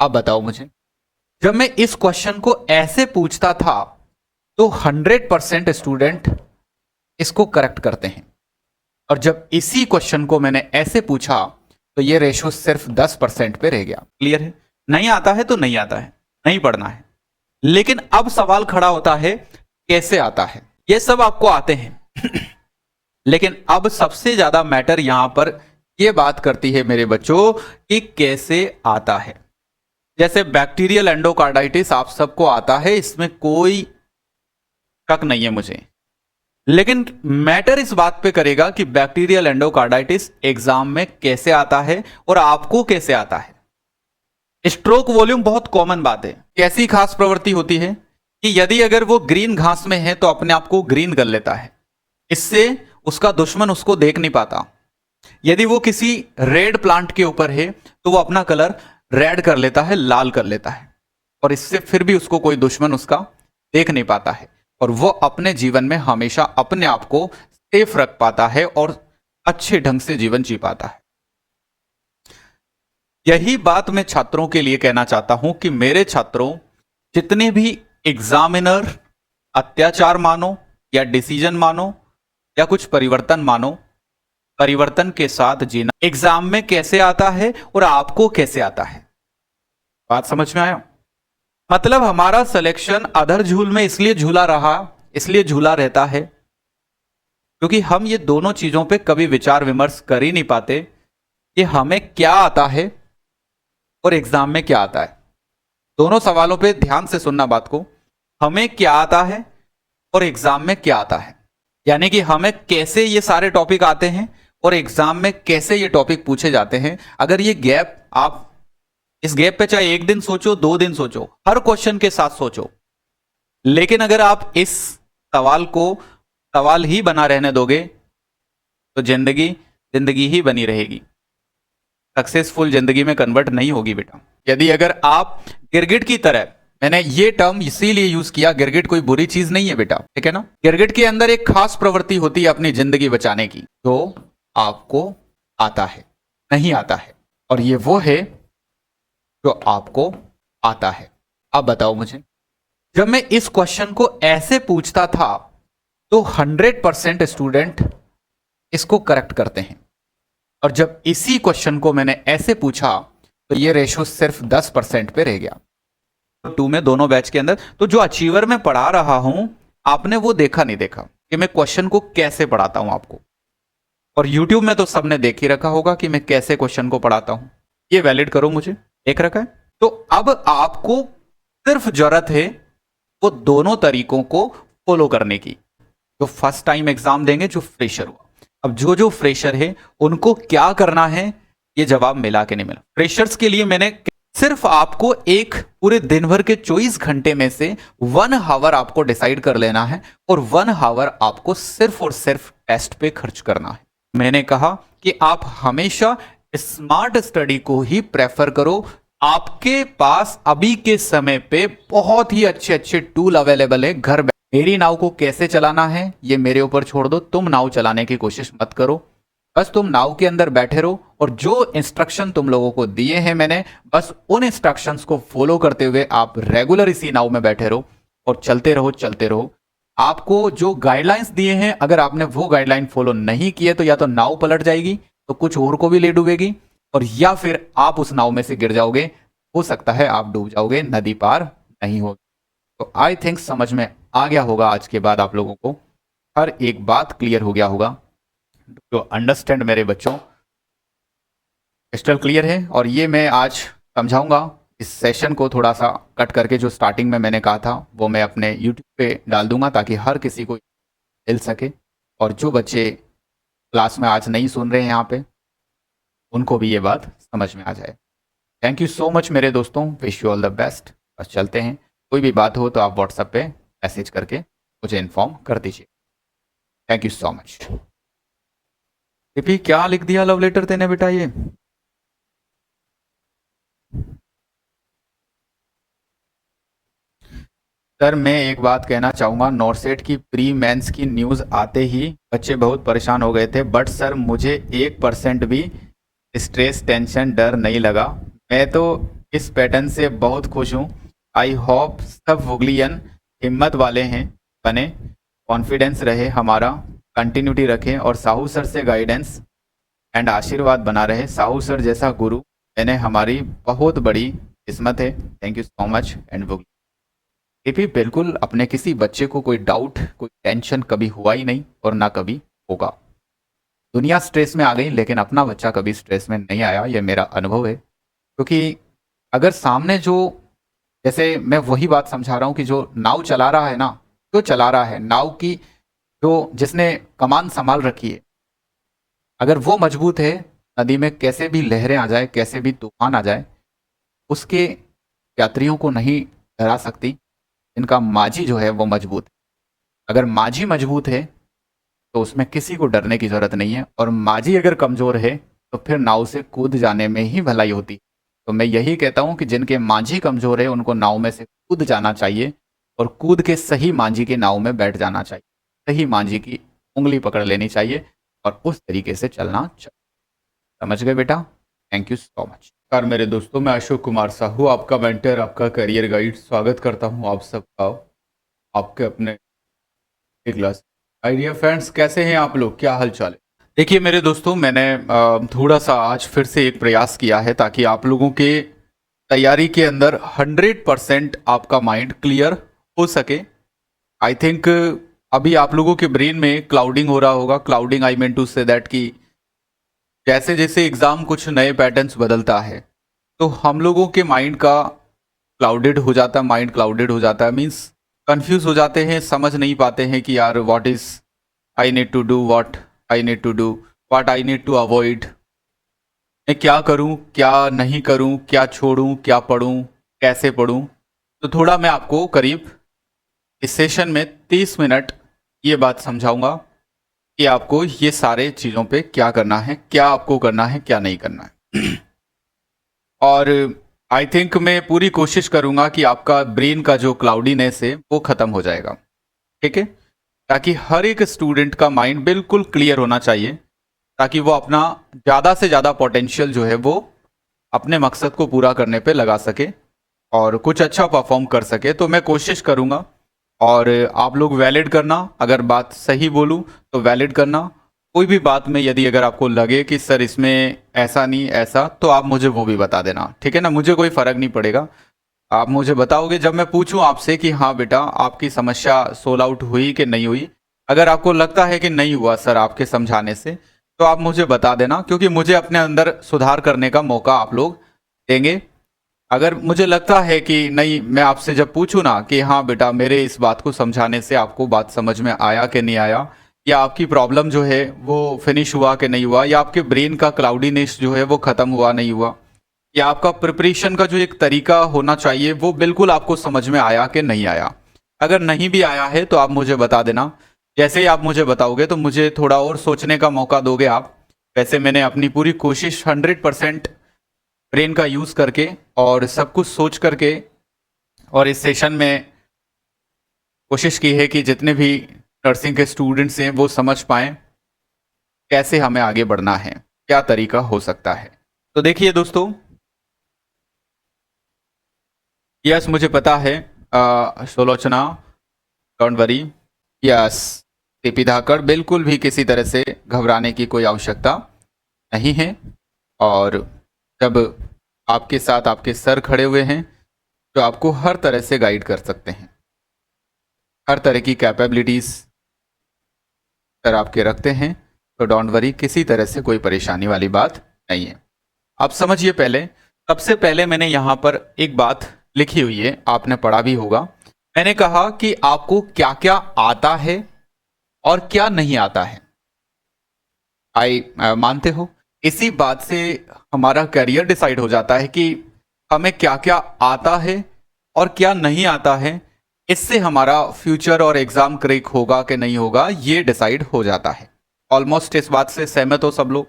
अब बताओ मुझे, जब मैं इस क्वेश्चन को ऐसे पूछता था तो 100% स्टूडेंट इसको करेक्ट करते हैं, और जब इसी क्वेश्चन को मैंने ऐसे पूछा तो ये रेशो सिर्फ 10% पे रह गया। क्लियर है? नहीं आता है तो नहीं आता है, नहीं पढ़ना है। लेकिन अब सवाल खड़ा होता है कैसे आता है। ये सब आपको आते हैं लेकिन अब सबसे ज्यादा मैटर यहां पर ये बात करती है मेरे बच्चों कि कैसे आता है। जैसे बैक्टीरियल एंडोकार्डाइटिस आप सबको आता है, इसमें कोई शक नहीं है मुझे, लेकिन मैटर इस बात पे करेगा कि बैक्टीरियल एंडोकार्डाइटिस एग्जाम में कैसे आता है और आपको कैसे आता है। स्ट्रोक वॉल्यूम बहुत कॉमन बात है। कैसी खास प्रवृत्ति होती है कि यदि अगर वो ग्रीन घास में है तो अपने आप को ग्रीन कर लेता है, इससे उसका दुश्मन उसको देख नहीं पाता। यदि वो किसी रेड प्लांट के ऊपर है तो वो अपना कलर रेड कर लेता है, लाल कर लेता है, और इससे फिर भी उसको कोई दुश्मन उसका देख नहीं पाता है, और वो अपने जीवन में हमेशा अपने आप को सेफ रख पाता है और अच्छे ढंग से जीवन जी पाता है। यही बात मैं छात्रों के लिए कहना चाहता हूं कि मेरे छात्रों, जितने भी एग्जामिनर अत्याचार मानो या डिसीजन मानो या कुछ परिवर्तन मानो, परिवर्तन के साथ जीना एग्जाम में कैसे आता है और आपको कैसे आता है। बात समझ में आया? मतलब हमारा सिलेक्शन अधर झूल में इसलिए झूला रहता है क्योंकि हम ये दोनों चीजों पे कभी विचार विमर्श कर ही नहीं पाते कि हमें क्या आता है और एग्जाम में क्या आता है। दोनों सवालों पे ध्यान से सुनना बात को, हमें क्या आता है और एग्जाम में क्या आता है, यानी कि हमें कैसे ये सारे टॉपिक आते हैं और एग्जाम में कैसे ये टॉपिक पूछे जाते हैं। अगर ये गैप, आप इस गैप पे चाहे 1 दिन सोचो, 2 दिन सोचो, हर क्वेश्चन के साथ सोचो, लेकिन अगर आप इस सवाल को सवाल ही बना रहने दोगे तो जिंदगी ही बनी रहेगी, सक्सेसफुल जिंदगी में कन्वर्ट नहीं होगी बेटा। यदि अगर आप गिरगिट की तरह, मैंने ये टर्म इसीलिए यूज किया, गिरगिट कोई बुरी चीज नहीं है बेटा, ठीक है ना। गिरगिट के अंदर एक खास प्रवृत्ति होती है अपनी जिंदगी बचाने की, तो आपको आता है, नहीं आता है, और ये वो है जो आपको आता है। अब बताओ मुझे, जब मैं इस क्वेश्चन को ऐसे पूछता था तो 100% स्टूडेंट इसको करेक्ट करते हैं, और जब इसी क्वेश्चन को मैंने ऐसे पूछा तो ये रेशो सिर्फ 10% पे रह गया। 2 में दोनों बैच के अंदर, तो जो अचीवर में पढ़ा रहा हूं आपने वो देखा नहीं देखा कि मैं क्वेश्चन को कैसे पढ़ाता हूं आपको, और YouTube में तो सबने देख ही रखा होगा कि मैं कैसे क्वेश्चन को पढ़ाता हूं। ये वैलिड करो, मुझे देख रखा है। तो अब आपको सिर्फ जरूरत है वो दोनों तरीकों को फॉलो करने की। जो फर्स्ट टाइम एग्जाम देंगे, जो फ्रेशर हुआ, अब जो फ्रेशर है उनको क्या करना है, ये जवाब मिला कि नहीं मिला। फ्रेशर्स के लिए मैंने सिर्फ आपको एक पूरे दिन भर के 24 घंटे में से 1 आवर आपको डिसाइड कर लेना है, और 1 आवर आपको सिर्फ और सिर्फ टेस्ट पे खर्च करना है। मैंने कहा कि आप हमेशा स्मार्ट स्टडी को ही प्रेफर करो। आपके पास अभी के समय पे बहुत ही अच्छे अच्छे टूल अवेलेबल है घर बैठे। मेरी नाव को कैसे चलाना है ये मेरे ऊपर छोड़ दो, तुम नाव चलाने की कोशिश मत करो, बस तुम नाव के अंदर बैठे रहो, और जो इंस्ट्रक्शन तुम लोगों को दिए हैं मैंने, बस उन इंस्ट्रक्शंस को फॉलो करते हुए आप रेगुलर इसी नाव में बैठे रहो और चलते रहो। आपको जो गाइडलाइंस दिए हैं, अगर आपने वो गाइडलाइन फॉलो नहीं किए तो या तो नाव पलट जाएगी, तो कुछ और को भी ले डूबेगी, और या फिर आप उस नाव में से गिर जाओगे, हो सकता है आप डूब जाओगे, नदी पार नहीं होगी। तो आई थिंक समझ में आ गया होगा आज के बाद आप लोगों को, हर एक बात क्लियर हो गया होगा। तो अंडरस्टैंड मेरे बच्चों, क्रिस्टल क्लियर है। और ये मैं आज समझाऊंगा, इस सेशन को थोड़ा सा कट करके जो स्टार्टिंग में मैंने कहा था वो मैं अपने यूट्यूब पे डाल दूंगा ताकि हर किसी को मिल सके, और जो बच्चे क्लास में आज नहीं सुन रहे हैं यहाँ पे उनको भी ये बात समझ में आ जाए। थैंक यू सो मच मेरे दोस्तों, wish you all the best. बस चलते हैं, कोई भी बात हो तो आप व्हाट्सएप पे मैसेज करके मुझे इन्फॉर्म कर दीजिए। Thank you so much. क्या लिख दिया लव लेटर तेने बेटा ये? सर मैं एक बात कहना चाहूँगा, नॉर्सेट की प्री मेंस की न्यूज़ आते ही बच्चे बहुत परेशान हो गए थे, बट सर मुझे 1% भी स्ट्रेस टेंशन डर नहीं लगा। मैं तो इस पैटर्न से बहुत खुश हूँ। आई होप सब वुगलियन हिम्मत वाले हैं, बने, कॉन्फिडेंस रहे हमारा, कंटिन्यूटी रखें और साहू सर से गाइडेंस एंड आशीर्वाद बना रहे। साहू सर जैसा गुरु मैंने हमारी बहुत बड़ी किस्मत है। Thank you so much. And वुगली ये भी बिल्कुल अपने किसी बच्चे को कोई डाउट, कोई टेंशन कभी हुआ ही नहीं और ना कभी होगा। दुनिया स्ट्रेस में आ गई लेकिन अपना बच्चा कभी स्ट्रेस में नहीं आया, ये मेरा अनुभव है। क्योंकि अगर सामने जो, जैसे मैं वही बात समझा रहा हूँ कि जो नाव चला रहा है ना, जो चला रहा है नाव की, जो जिसने कमान संभाल रखी है, अगर वो मजबूत है, नदी में कैसे भी लहरें आ जाए, कैसे भी तूफान आ जाए, उसके यात्रियों को नहीं डरा सकती। इनका माझी जो है वो मजबूत है। अगर माझी मजबूत है तो उसमें किसी को डरने की जरूरत नहीं है, और माझी अगर कमजोर है तो फिर नाव से कूद जाने में ही भलाई होती। तो मैं यही कहता हूं कि जिनके माझी कमजोर है उनको नाव में से कूद जाना चाहिए, और कूद के सही माझी के नाव में बैठ जाना चाहिए, सही माझी की उंगली पकड़ लेनी चाहिए और उस तरीके से चलना चाहिए। समझ गए बेटा? Thank you so much. नमस्कार मेरे दोस्तों, मैं अशोक कुमार साहू, आपका मेंटर, आपका करियर गाइड। स्वागत करता हूं आप सबका आपके अपने क्लास। आइडिया फ्रेंड्स, कैसे हैं आप लोग? क्या हाल चाल है? देखिए मेरे दोस्तों, मैंने थोड़ा सा आज फिर से एक प्रयास किया है ताकि आप लोगों के तैयारी के अंदर 100% आपका माइंड क्लियर हो सके। आई थिंक अभी आप लोगों के ब्रेन में क्लाउडिंग हो रहा होगा। Clouding I mean to say that कि जैसे जैसे एग्जाम कुछ नए पैटर्न्स बदलता है तो हम लोगों के माइंड का क्लाउडेड हो जाता है, माइंड क्लाउडेड हो जाता है, मीन्स कंफ्यूज हो जाते हैं, समझ नहीं पाते हैं कि यार what is I need to do, what I need to do, what I need to avoid. मैं क्या करूं, क्या नहीं करूं, क्या छोड़ूं, क्या पढ़ूं, कैसे पढ़ूं। तो थोड़ा मैं आपको करीब इस सेशन में 30 मिनट ये बात समझाऊंगा कि आपको ये सारे चीज़ों पे क्या करना है, क्या आपको करना है, क्या नहीं करना है। और आई थिंक मैं पूरी कोशिश करूंगा कि आपका ब्रेन का जो क्लाउडीनेस है वो खत्म हो जाएगा, ठीक है? ताकि हर एक स्टूडेंट का माइंड बिल्कुल क्लियर होना चाहिए, ताकि वो अपना ज़्यादा से ज़्यादा पोटेंशियल जो है वो अपने मकसद को पूरा करने पे लगा सके और कुछ अच्छा परफॉर्म कर सके। तो मैं कोशिश करूंगा, और आप लोग वैलिड करना, अगर बात सही बोलूं तो वैलिड करना। कोई भी बात में यदि अगर आपको लगे कि सर इसमें ऐसा नहीं ऐसा, तो आप मुझे वो भी बता देना, ठीक है ना? मुझे कोई फर्क नहीं पड़ेगा, आप मुझे बताओगे। जब मैं पूछूं आपसे कि हाँ बेटा आपकी समस्या सोल्व आउट हुई कि नहीं हुई, अगर आपको लगता है कि नहीं हुआ सर आपके समझाने से, तो आप मुझे बता देना, क्योंकि मुझे अपने अंदर सुधार करने का मौका आप लोग देंगे। अगर मुझे लगता है कि नहीं, मैं आपसे जब पूछूं ना कि हाँ बेटा मेरे इस बात को समझाने से आपको बात समझ में आया कि नहीं आया, या आपकी प्रॉब्लम जो है वो फिनिश हुआ कि नहीं हुआ, या आपके ब्रेन का क्लाउडीनेस जो है वो खत्म हुआ नहीं हुआ, या आपका प्रिपरेशन का जो एक तरीका होना चाहिए वो बिल्कुल आपको समझ में आया कि नहीं आया। अगर नहीं भी आया है तो आप मुझे बता देना। जैसे ही आप मुझे बताओगे तो मुझे थोड़ा और सोचने का मौका दोगे आप। वैसे मैंने अपनी पूरी कोशिश 100% ब्रेन का यूज करके और सब कुछ सोच करके और इस सेशन में कोशिश की है कि जितने भी नर्सिंग के स्टूडेंट्स हैं वो समझ पाएं कैसे हमें आगे बढ़ना है, क्या तरीका हो सकता है। तो देखिए दोस्तों, यस मुझे पता है Sulochana, don't worry, yes TP Dhakad, बिल्कुल भी किसी तरह से घबराने की कोई आवश्यकता नहीं है। और जब आपके साथ आपके सर खड़े हुए हैं जो आपको हर तरह से गाइड कर सकते हैं, हर तरह की कैपेबिलिटीज सर आपके रखते हैं, तो डोंट वरी, किसी तरह से कोई परेशानी वाली बात नहीं है। आप समझिए, पहले सबसे पहले मैंने यहाँ पर एक बात लिखी हुई है, आपने पढ़ा भी होगा। मैंने कहा कि आपको क्या क्या आता है और क्या नहीं आता है। मानते हो इसी बात से हमारा करियर डिसाइड हो जाता है कि हमें क्या क्या आता है और क्या नहीं आता है। इससे हमारा फ्यूचर और एग्जाम क्रैक होगा कि नहीं होगा ये डिसाइड हो जाता है। ऑलमोस्ट इस बात से सहमत हो सब लोग?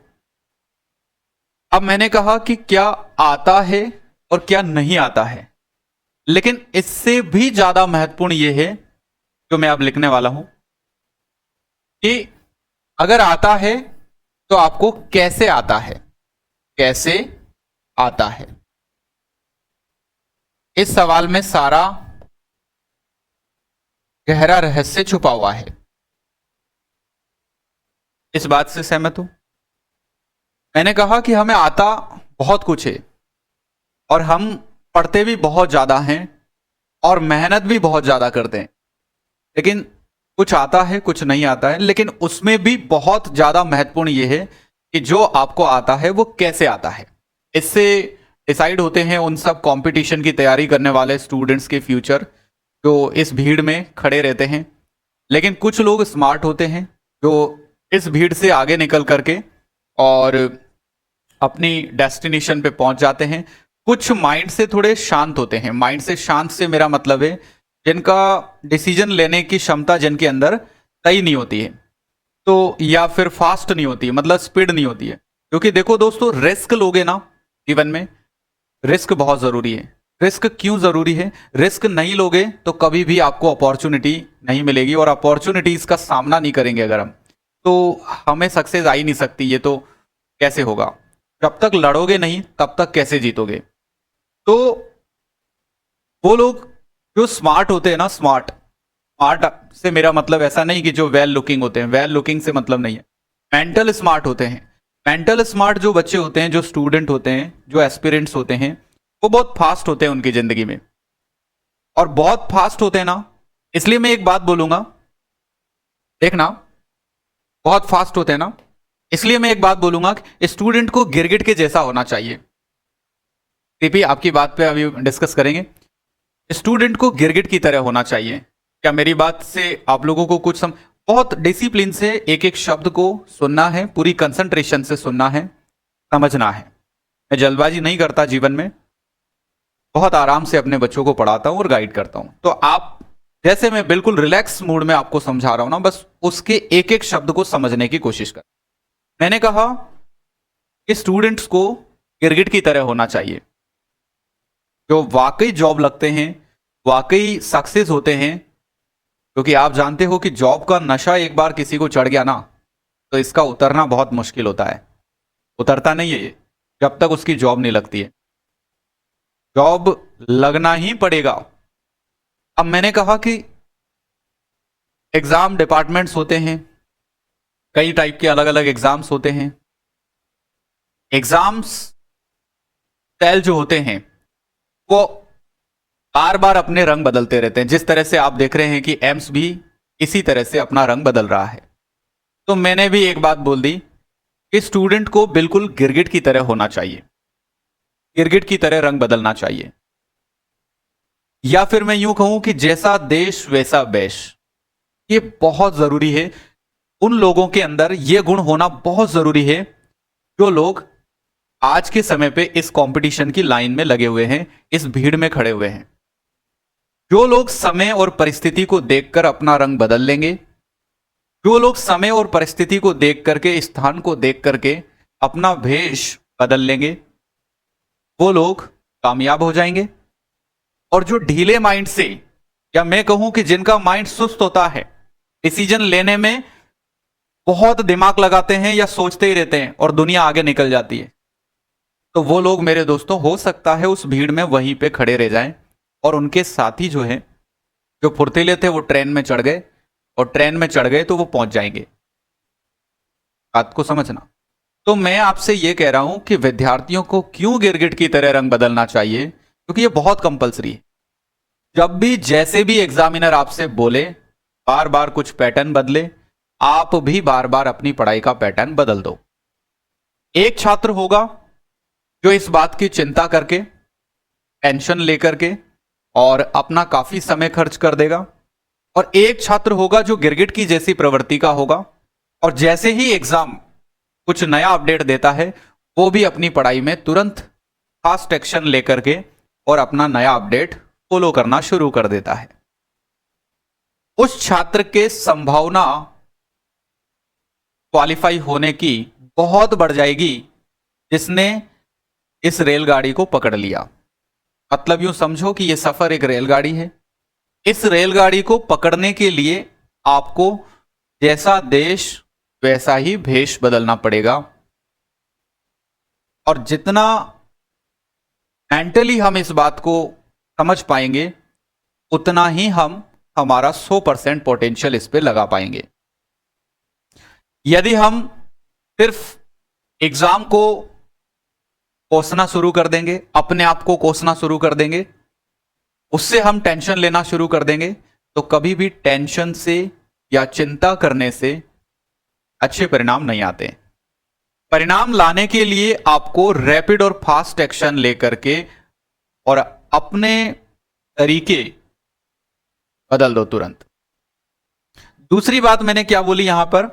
अब मैंने कहा कि क्या आता है और क्या नहीं आता है, लेकिन इससे भी ज्यादा महत्वपूर्ण यह है जो मैं अब लिखने वाला हूं कि अगर आता है तो आपको कैसे आता है, कैसे आता है। इस सवाल में सारा गहरा रहस्य छुपा हुआ है। इस बात से सहमत हूं। मैंने कहा कि हमें आता बहुत कुछ है और हम पढ़ते भी बहुत ज्यादा हैं और मेहनत भी बहुत ज्यादा करते हैं, लेकिन कुछ आता है कुछ नहीं आता है। लेकिन उसमें भी बहुत ज्यादा महत्वपूर्ण यह है कि जो आपको आता है वो कैसे आता है। इससे डिसाइड होते हैं उन सब कंपटीशन की तैयारी करने वाले स्टूडेंट्स के फ्यूचर जो इस भीड़ में खड़े रहते हैं। लेकिन कुछ लोग स्मार्ट होते हैं जो इस भीड़ से आगे निकल करके और अपनी डेस्टिनेशन पे पहुंच जाते हैं। कुछ माइंड से थोड़े शांत होते हैं। माइंड से शांत से मेरा मतलब है जिनका डिसीजन लेने की क्षमता जिनके अंदर सही नहीं होती है, तो या फिर फास्ट नहीं होती है, मतलब स्पीड नहीं होती है। क्योंकि देखो दोस्तों, रिस्क लोगे ना जीवन में, रिस्क बहुत जरूरी है। रिस्क क्यों जरूरी है? रिस्क नहीं लोगे तो कभी भी आपको अपॉर्चुनिटी नहीं मिलेगी, और अपॉर्चुनिटीज का सामना नहीं करेंगे अगर हम, तो हमें सक्सेस आ ही नहीं सकती। ये तो कैसे होगा? जब तक लड़ोगे नहीं तब तक कैसे जीतोगे? तो वो लोग जो स्मार्ट होते हैं ना, स्मार्ट स्मार्ट से मेरा मतलब ऐसा नहीं कि जो वेल लुकिंग होते हैं, वेल लुकिंग से मतलब नहीं है। मेंटल स्मार्ट होते हैं। मेंटल स्मार्ट जो बच्चे होते हैं, जो स्टूडेंट होते हैं, जो एस्पिरेंट्स होते हैं, वो बहुत फास्ट होते हैं उनकी जिंदगी में। और बहुत फास्ट होते हैं ना, इसलिए मैं एक बात बोलूंगा, देखना, बहुत फास्ट होते हैं ना, इसलिए मैं एक बात बोलूंगा कि स्टूडेंट को गिरगिट के जैसा होना चाहिए। टीपी आपकी बात पे अभी डिस्कस करेंगे। स्टूडेंट को गिरगिट की तरह होना चाहिए। क्या मेरी बात से आप लोगों को कुछ बहुत डिसिप्लिन से एक एक शब्द को सुनना है, पूरी कंसंट्रेशन से सुनना है, समझना है। मैं जल्दबाजी नहीं करता जीवन में, बहुत आराम से अपने बच्चों को पढ़ाता हूं और गाइड करता हूं। तो आप जैसे मैं बिल्कुल रिलैक्स मूड में आपको समझा रहा हूं ना, बस उसके एक एक शब्द को समझने की कोशिश कर। मैंने कहा कि स्टूडेंट्स को गिरगिट की तरह होना चाहिए। जो वाकई जॉब लगते हैं, वाकई सक्सेस होते हैं, क्योंकि आप जानते हो कि जॉब का नशा एक बार किसी को चढ़ गया ना, तो इसका उतरना बहुत मुश्किल होता है। उतरता नहीं है ये जब तक उसकी जॉब नहीं लगती है। जॉब लगना ही पड़ेगा। अब मैंने कहा कि एग्जाम डिपार्टमेंट्स होते हैं, कई टाइप के अलग अलग एग्जाम्स होते हैं। एग्जाम्स सेल जो होते हैं वो बार बार अपने रंग बदलते रहते हैं। जिस तरह से आप देख रहे हैं कि एम्स भी इसी तरह से अपना रंग बदल रहा है। तो मैंने भी एक बात बोल दी कि स्टूडेंट को बिल्कुल गिरगिट की तरह होना चाहिए, गिरगिट की तरह रंग बदलना चाहिए। या फिर मैं यूं कहूं कि जैसा देश वैसा वेश, ये बहुत जरूरी है। उन लोगों के अंदर यह गुण होना बहुत जरूरी है जो लोग आज के समय पे इस कंपटीशन की लाइन में लगे हुए हैं, इस भीड़ में खड़े हुए हैं। जो लोग समय और परिस्थिति को देखकर अपना रंग बदल लेंगे, जो लोग समय और परिस्थिति को देख करके, स्थान को देख करके अपना भेष बदल लेंगे, वो लोग कामयाब हो जाएंगे। और जो ढीले माइंड से, या मैं कहूं कि जिनका माइंड सुस्त होता है, डिसीजन लेने में बहुत दिमाग लगाते हैं या सोचते ही रहते हैं और दुनिया आगे निकल जाती है, तो वो लोग मेरे दोस्तों हो सकता है उस भीड़ में वहीं पे खड़े रह जाएं। और उनके साथी जो है, जो फुर्तीले थे, वो ट्रेन में चढ़ गए, और ट्रेन में चढ़ गए तो वो पहुंच जाएंगे। बात को समझना। तो मैं आपसे ये कह रहा हूं कि विद्यार्थियों को क्यों गिरगिट की तरह रंग बदलना चाहिए, क्योंकि ये बहुत कंपलसरी है। जब भी जैसे भी एग्जामिनर आपसे बोले बार बार कुछ पैटर्न बदले, आप भी बार बार अपनी पढ़ाई का पैटर्न बदल दो। एक छात्र होगा जो इस बात की चिंता करके, टेंशन लेकर के और अपना काफी समय खर्च कर देगा, और एक छात्र होगा जो गिरगिट की जैसी प्रवृत्ति का होगा, और जैसे ही एग्जाम कुछ नया अपडेट देता है, वो भी अपनी पढ़ाई में तुरंत फास्ट एक्शन लेकर के और अपना नया अपडेट फॉलो करना शुरू कर देता है। उस छात्र के संभावना क्वालिफाई होने की बहुत बढ़ जाएगी जिसने इस रेलगाड़ी को पकड़ लिया। मतलब यूं समझो कि यह सफर एक रेलगाड़ी है। इस रेलगाड़ी को पकड़ने के लिए आपको जैसा देश वैसा ही भेष बदलना पड़ेगा। और जितना मेंटली हम इस बात को समझ पाएंगे उतना ही हम हमारा 100% पोटेंशियल इस पे लगा पाएंगे। यदि हम सिर्फ एग्जाम को कोसना शुरू कर देंगे, अपने आप को कोसना शुरू कर देंगे, उससे हम टेंशन लेना शुरू कर देंगे, तो कभी भी टेंशन से या चिंता करने से अच्छे परिणाम नहीं आते। परिणाम लाने के लिए आपको रैपिड और फास्ट एक्शन लेकर के और अपने तरीके बदल दो तुरंत। दूसरी बात मैंने क्या बोली यहां पर,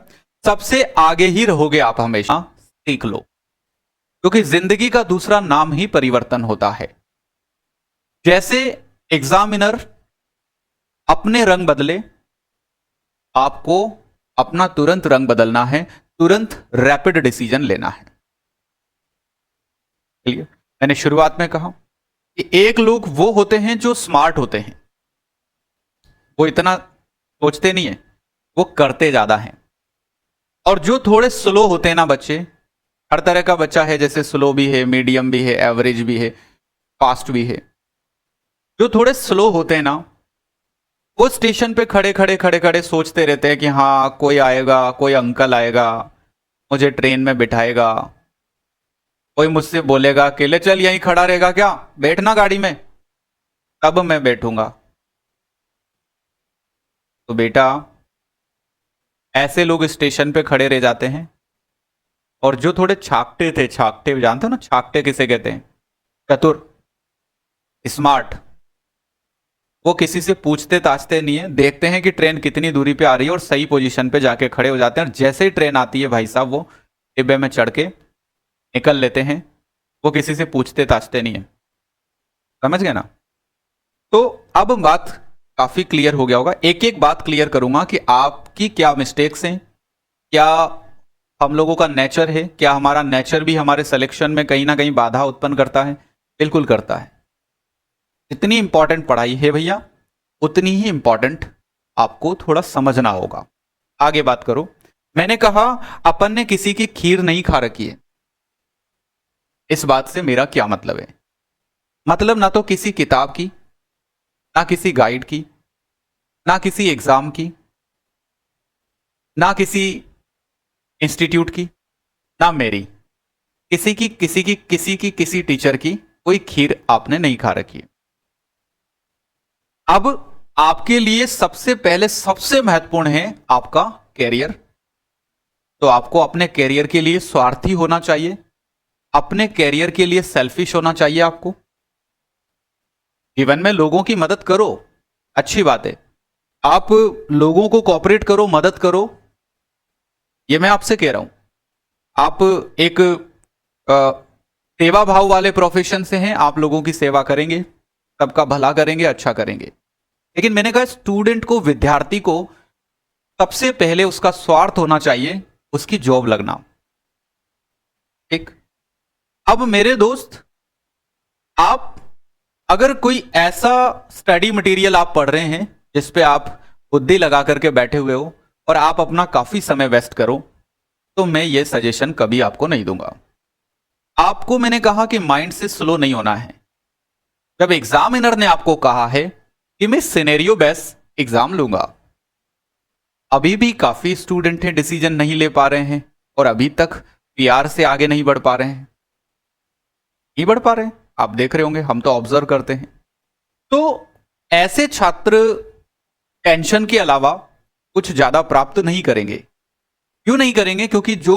सबसे आगे ही रहोगे आप हमेशा, सीख लो, क्योंकि जिंदगी का दूसरा नाम ही परिवर्तन होता है। जैसे एग्जामिनर अपने रंग बदले, आपको अपना तुरंत रंग बदलना है, तुरंत रैपिड डिसीजन लेना है। मैंने शुरुआत में कहा कि एक लोग वो होते हैं जो स्मार्ट होते हैं, वो इतना सोचते नहीं है, वो करते ज्यादा हैं। और जो थोड़े स्लो होते हैं ना बच्चे, हर तरह का बच्चा है, जैसे स्लो भी है, मीडियम भी है, एवरेज भी है, फास्ट भी है। जो थोड़े स्लो होते हैं ना, वो स्टेशन पे खड़े खड़े खड़े खड़े सोचते रहते हैं कि हाँ कोई आएगा, कोई अंकल आएगा, मुझे ट्रेन में बिठाएगा, कोई मुझसे बोलेगा कि ले चल यहीं खड़ा रहेगा क्या, बैठना गाड़ी में, तब मैं बैठूंगा। तो बेटा ऐसे लोग स्टेशन पे खड़े रह जाते हैं। और जो थोड़े छाकटे थे, छाकटे जानते हो ना, छाकटे किसे कहते हैं, चतुर, स्मार्ट, वो किसी से पूछते ताछते नहीं है, देखते हैं कि ट्रेन कितनी दूरी पे आ रही है और सही पोजीशन पे जाके खड़े हो जाते हैं। और जैसे ही ट्रेन आती है भाई साहब, वो डिब्बे में चढ़ के निकल लेते हैं, वो किसी से पूछते ताछते नहीं है। समझ गए ना? तो अब बात काफी क्लियर हो गया होगा। एक एक बात क्लियर करूंगा कि आपकी क्या मिस्टेक्स हैं, क्या हम लोगों का नेचर है, क्या हमारा नेचर भी हमारे सिलेक्शन में कहीं ना कहीं बाधा उत्पन्न करता है। बिल्कुल करता है। जितनी इंपॉर्टेंट पढ़ाई है भैया, उतनी ही इंपॉर्टेंट आपको थोड़ा समझना होगा। आगे बात करो। मैंने कहा अपन ने किसी की खीर नहीं खा रखी है। इस बात से मेरा क्या मतलब है? मतलब ना तो किसी किताब की, ना किसी गाइड की, ना किसी एग्जाम की, ना किसी इंस्टीट्यूट की, ना मेरी, किसी टीचर की कोई खीर आपने नहीं खा रखी है। अब आपके लिए सबसे पहले सबसे महत्वपूर्ण है आपका कैरियर। तो आपको अपने कैरियर के लिए स्वार्थी होना चाहिए, अपने कैरियर के लिए सेल्फिश होना चाहिए। आपको जीवन में लोगों की मदद करो, अच्छी बात है, आप लोगों को कोऑपरेट करो, मदद करो, ये मैं आपसे कह रहा हूं। आप एक सेवा भाव वाले प्रोफेशन से हैं, आप लोगों की सेवा करेंगे, सबका भला करेंगे, अच्छा करेंगे। लेकिन मैंने कहा स्टूडेंट को, विद्यार्थी को सबसे पहले उसका स्वार्थ होना चाहिए, उसकी जॉब लगना। ठीक। अब मेरे दोस्त, आप अगर कोई ऐसा स्टडी मटेरियल आप पढ़ रहे हैं जिस पे आप बुद्धि लगा करके बैठे हुए हो और आप अपना काफी समय वेस्ट करो, तो मैं ये सजेशन कभी आपको नहीं दूंगा। आपको मैंने कहा कि माइंड से स्लो नहीं होना है। जब एग्जामिनर ने आपको कहा है कि मैं सिनेरियो बेस्ड एग्जाम लूंगा, अभी भी काफी स्टूडेंट हैं डिसीजन नहीं ले पा रहे हैं और अभी तक पीआर से आगे नहीं बढ़ पा रहे हैं, नहीं बढ़ पा रहे हैं। आप देख रहे होंगे, हम तो ऑब्जर्व करते हैं। तो ऐसे छात्र टेंशन के अलावा कुछ ज्यादा प्राप्त नहीं करेंगे। क्यों नहीं करेंगे? क्योंकि जो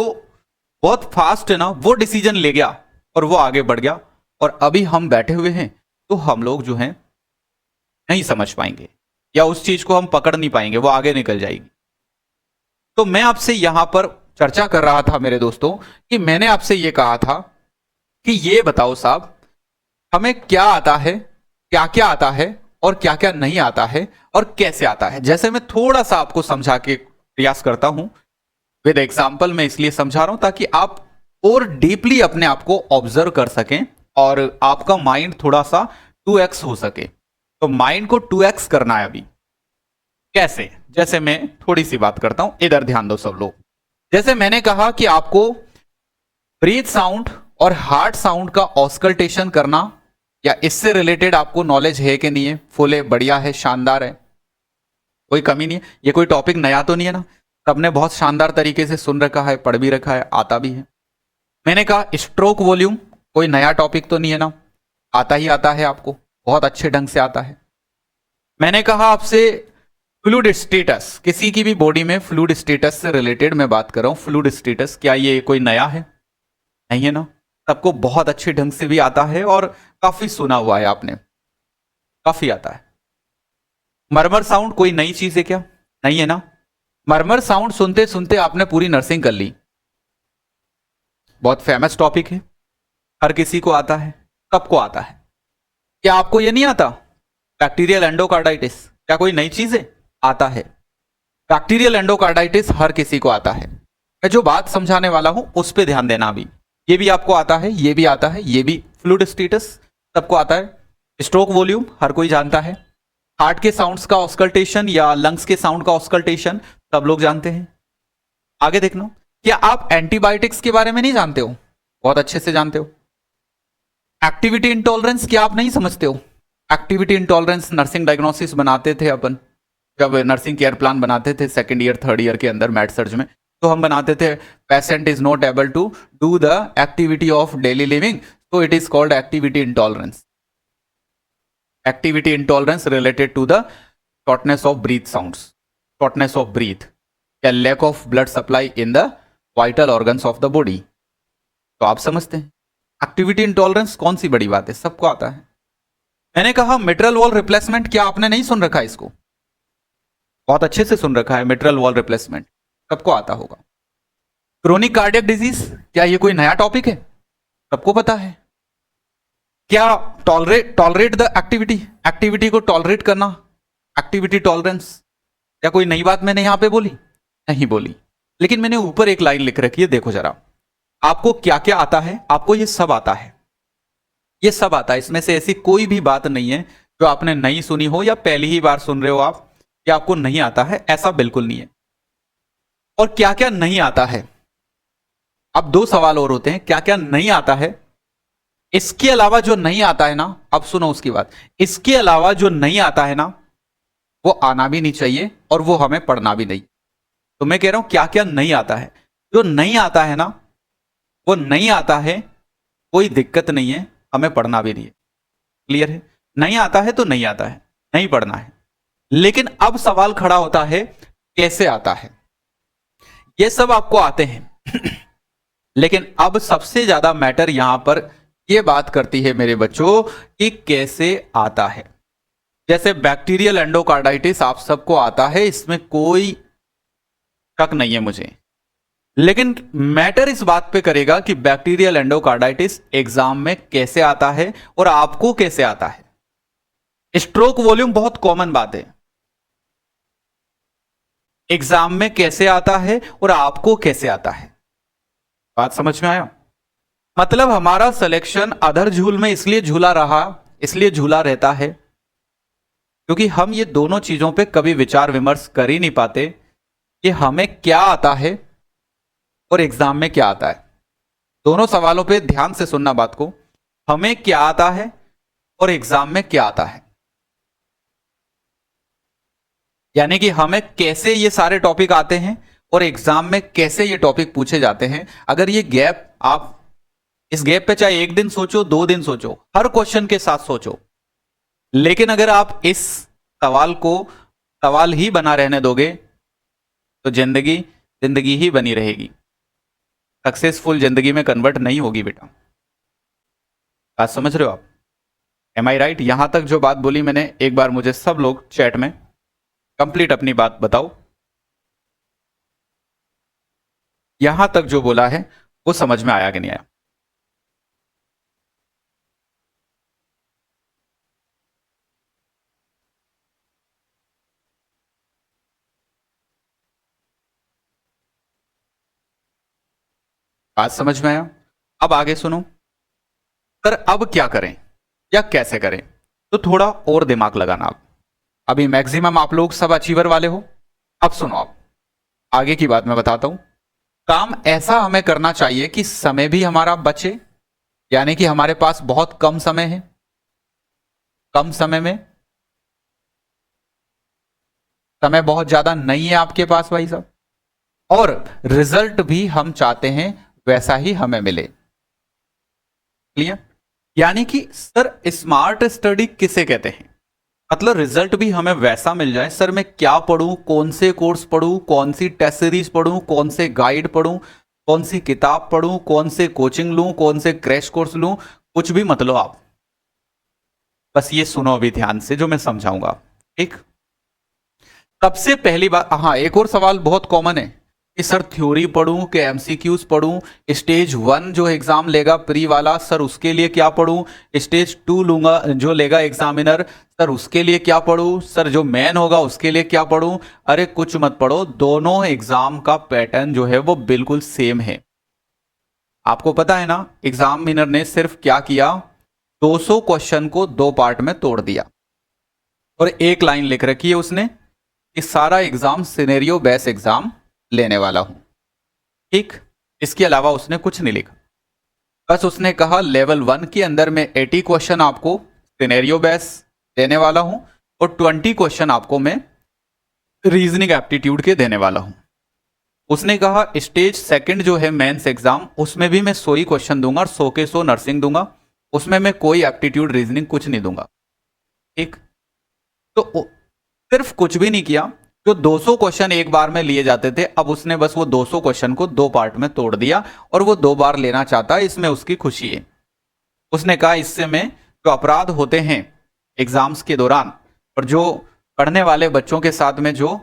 बहुत फास्ट है ना, वो डिसीजन ले गया और वो आगे बढ़ गया, और अभी हम बैठे हुए हैं तो हम लोग जो हैं नहीं समझ पाएंगे, या उस चीज को हम पकड़ नहीं पाएंगे, वो आगे निकल जाएगी। तो मैं आपसे यहां पर चर्चा कर रहा था मेरे दोस्तों, कि मैंने आपसे यह कहा था कि ये बताओ साहब, हमें क्या आता है, क्या क्या आता है और क्या क्या नहीं आता है और कैसे आता है। जैसे मैं थोड़ा सा आपको समझा के प्रयास करता हूं विद एग्जांपल, मैं इसलिए समझा रहा हूं ताकि आप और डीपली अपने आप को ऑब्जर्व कर सकें और आपका माइंड थोड़ा सा 2x हो सके। तो माइंड को 2x करना है अभी। कैसे? जैसे मैं थोड़ी सी बात करता हूं, इधर ध्यान दो सब लोग। जैसे मैंने कहा कि आपको ब्रीथ साउंड और हार्ट साउंड का ऑस्कल्टेशन करना या इससे रिलेटेड आपको नॉलेज है कि नहीं है? फुल है, बढ़िया है, शानदार है, कोई कमी नहीं है? ये कोई टॉपिक नया तो नहीं है ना? सबने बहुत शानदार तरीके से सुन रखा है, पढ़ भी रखा है, आता भी है। मैंने कहा स्ट्रोक वॉल्यूम कोई नया टॉपिक तो नहीं है ना? आता ही आता है आपको, बहुत अच्छे ढंग से आता है। मैंने कहा आपसे फ्लूइड स्टेटस, किसी की भी बॉडी में फ्लूइड स्टेटस से रिलेटेड मैं बात कर रहा हूं। फ्लूइड स्टेटस क्या ये कोई नया है? नहीं है ना? सबको बहुत अच्छे ढंग से भी आता है और काफी सुना हुआ है आपने, काफी आता है। मरमर साउंड कोई नई चीज है क्या? नहीं है ना? मरमर साउंड सुनते सुनते आपने पूरी नर्सिंग कर ली। बहुत फेमस टॉपिक है, हर किसी को आता है, सबको आता है। क्या आपको ये नहीं आता? बैक्टीरियल एंडोकार्डाइटिस क्या कोई नई चीज है? आता है। बैक्टीरियल एंडोकार्डाइटिस हर किसी को आता है। मैं जो बात समझाने वाला हूं उस पर ध्यान देना। अभी ये भी आपको आता है, ये भी आता है, ये भी। फ्लूइड स्टेटस सबको आता है। स्ट्रोक वॉल्यूम हर कोई जानता है। हार्ट के साउंड्स का ऑस्कल्टेशन या लंग्स के साउंड का ऑस्कल्टेशन सब लोग जानते हैं। आगे देखना, क्या आप एंटीबायोटिक्स के बारे में नहीं जानते हो? बहुत अच्छे से जानते हो। एक्टिविटी इंटॉलरेंस क्या आप नहीं समझते हो? एक्टिविटी इंटॉलरेंस नर्सिंग डायग्नोसिस बनाते थे अपन, जब नर्सिंग केयर प्लान बनाते थे सेकंड ईयर थर्ड ईयर के अंदर मेड सर्ज में, तो हम बनाते थे patient is not able to do the activity of daily living, so it is called activity intolerance. Activity intolerance related to the shortness of breath sounds, shortness of breath या lack of blood supply in the vital organs of the body. तो आप समझते हैं activity intolerance कौन सी बड़ी बात है, सबको आता है। मैंने कहा मिट्रल वॉल रिप्लेसमेंट, क्या आपने नहीं सुन रखा है इसको? बहुत अच्छे से सुन रखा है। मिट्रल वॉल रिप्लेसमेंट सबको आता होगा। क्रोनिक कार्डियक डिजीज क्या ये कोई नया टॉपिक है? सबको पता है। क्या टॉलरेट द एक्टिविटी, एक्टिविटी को टॉलरेट करना, एक्टिविटी टॉलरेंस क्या कोई नई बात मैंने यहां पे बोली? नहीं बोली। लेकिन मैंने ऊपर एक लाइन लिख रखी है, देखो जरा, आपको क्या क्या आता है? आपको ये सब आता है, ये सब आता है। इसमें से ऐसी कोई भी बात नहीं है जो आपने नहीं सुनी हो या पहली ही बार सुन रहे हो आप, कि आपको नहीं आता है, ऐसा बिल्कुल नहीं है। और क्या क्या नहीं आता है? अब दो सवाल और होते हैं, क्या क्या नहीं आता है। इसके अलावा जो नहीं आता है ना, अब सुनो उसकी बात, इसके अलावा जो नहीं आता है ना, वो आना भी नहीं चाहिए और वो हमें पढ़ना भी नहीं। तो मैं कह रहा हूं क्या क्या नहीं आता है। जो नहीं आता है ना, वो नहीं आता है, कोई दिक्कत नहीं है, हमें पढ़ना भी नहीं है। क्लियर है? नहीं आता है तो नहीं आता है, नहीं पढ़ना है। लेकिन अब सवाल खड़ा होता है कैसे आता है। ये सब आपको आते हैं लेकिन अब सबसे ज्यादा मैटर यहां पर यह बात करती है मेरे बच्चों कि कैसे आता है। जैसे बैक्टीरियल एंडोकार्डाइटिस आप सबको आता है, इसमें कोई शक नहीं है मुझे। लेकिन मैटर इस बात पे करेगा कि बैक्टीरियल एंडोकार्डाइटिस एग्जाम में कैसे आता है और आपको कैसे आता है। स्ट्रोक वॉल्यूम बहुत कॉमन बात है, एग्जाम में कैसे आता है और आपको कैसे आता है। बात समझ में आया? मतलब हमारा सिलेक्शन अधर झूल में इसलिए झूला रहा, इसलिए झूला रहता है क्योंकि हम ये दोनों चीजों पे कभी विचार विमर्श कर ही नहीं पाते कि हमें क्या आता है और एग्जाम में क्या आता है। दोनों सवालों पे ध्यान से सुनना बात को, हमें क्या आता है और एग्जाम में क्या आता है। यानी कि हमें कैसे ये सारे टॉपिक आते हैं और एग्जाम में कैसे ये टॉपिक पूछे जाते हैं। अगर ये गैप, आप इस गैप पे चाहे एक दिन सोचो, 2 दिन सोचो, हर क्वेश्चन के साथ सोचो, लेकिन अगर आप इस सवाल को सवाल ही बना रहने दोगे तो जिंदगी जिंदगी ही बनी रहेगी, सक्सेसफुल जिंदगी में कन्वर्ट नहीं होगी बेटा। बात समझ रहे हो आप? एम आई राइट? यहां तक जो बात बोली मैंने, एक बार मुझे सब लोग चैट में कंप्लीट अपनी बात बताओ, यहां तक जो बोला है वो समझ में आया कि नहीं आया? बात समझ में आया? अब आगे सुनो। सर अब क्या करें या कैसे करें? तो थोड़ा और दिमाग लगाना आप। अभी मैक्सिमम आप लोग सब अचीवर वाले हो। अब सुनो, आप आगे की बात मैं बताता हूं। काम ऐसा हमें करना चाहिए कि समय भी हमारा बचे, यानी कि हमारे पास बहुत कम समय है कम समय में, समय बहुत ज्यादा नहीं है आपके पास भाई साहब, और रिजल्ट भी हम चाहते हैं वैसा ही हमें मिले। क्लियर? यानी कि सर स्मार्ट स्टडी किसे कहते हैं, मतलब रिजल्ट भी हमें वैसा मिल जाए। सर मैं क्या पढूं, कौन से कोर्स पढूं, कौन सी टेस्ट सीरीज पढूं, कौन से गाइड पढूं, कौन सी किताब पढूं, कौन से कोचिंग लूं, कौन से क्रैश कोर्स लूं, कुछ भी मत लो आप, बस ये सुनो अभी ध्यान से जो मैं समझाऊंगा। ठीक, सबसे पहली बात, हाँ एक और सवाल बहुत कॉमन है कि सर थ्योरी पढूं कि एमसीक्यूज पढूं, स्टेज 1 जो एग्जाम लेगा प्री वाला सर उसके लिए क्या पढूं, स्टेज 2 लूंगा जो लेगा एग्जामिनर सर उसके लिए क्या पढूं, सर जो मेन होगा उसके लिए क्या पढूं। अरे कुछ मत पढ़ो, दोनों एग्जाम का पैटर्न जो है वो बिल्कुल सेम है। आपको पता है ना एग्जामिनर ने सिर्फ क्या किया, 200 क्वेश्चन को 2 पार्ट में तोड़ दिया और एक लाइन लिख रखी है उसने कि सारा एग्जाम सिनेरियो बेस्ड एग्जाम लेने वाला हूं। ठीक, इसके अलावा उसने कुछ नहीं लिखा, बस उसने कहा लेवल 1 के अंदर में 80 क्वेश्चन आपको सिनेरियो बेस देने वाला हूं और 20 क्वेश्चन आपको मैं रीजनिंग एप्टीट्यूड के देने वाला हूं। उसने कहा स्टेज 2 जो है मेंस एग्जाम उसमें भी मैं 100 ही क्वेश्चन दूंगा और 100 के 100 नर्सिंग दूंगा, उसमें मैं कोई एप्टीट्यूड रीजनिंग कुछ नहीं दूंगा। ठीक, तो सिर्फ कुछ भी नहीं किया, जो 200 क्वेश्चन एक बार में लिए जाते थे अब उसने बस वो 200 क्वेश्चन को 2 पार्ट में तोड़ दिया और वो 2 बार लेना चाहता है, इसमें उसकी खुशी है। उसने कहा इससे में जो अपराध होते हैं एग्जाम्स के दौरान और जो पढ़ने वाले बच्चों के साथ में जो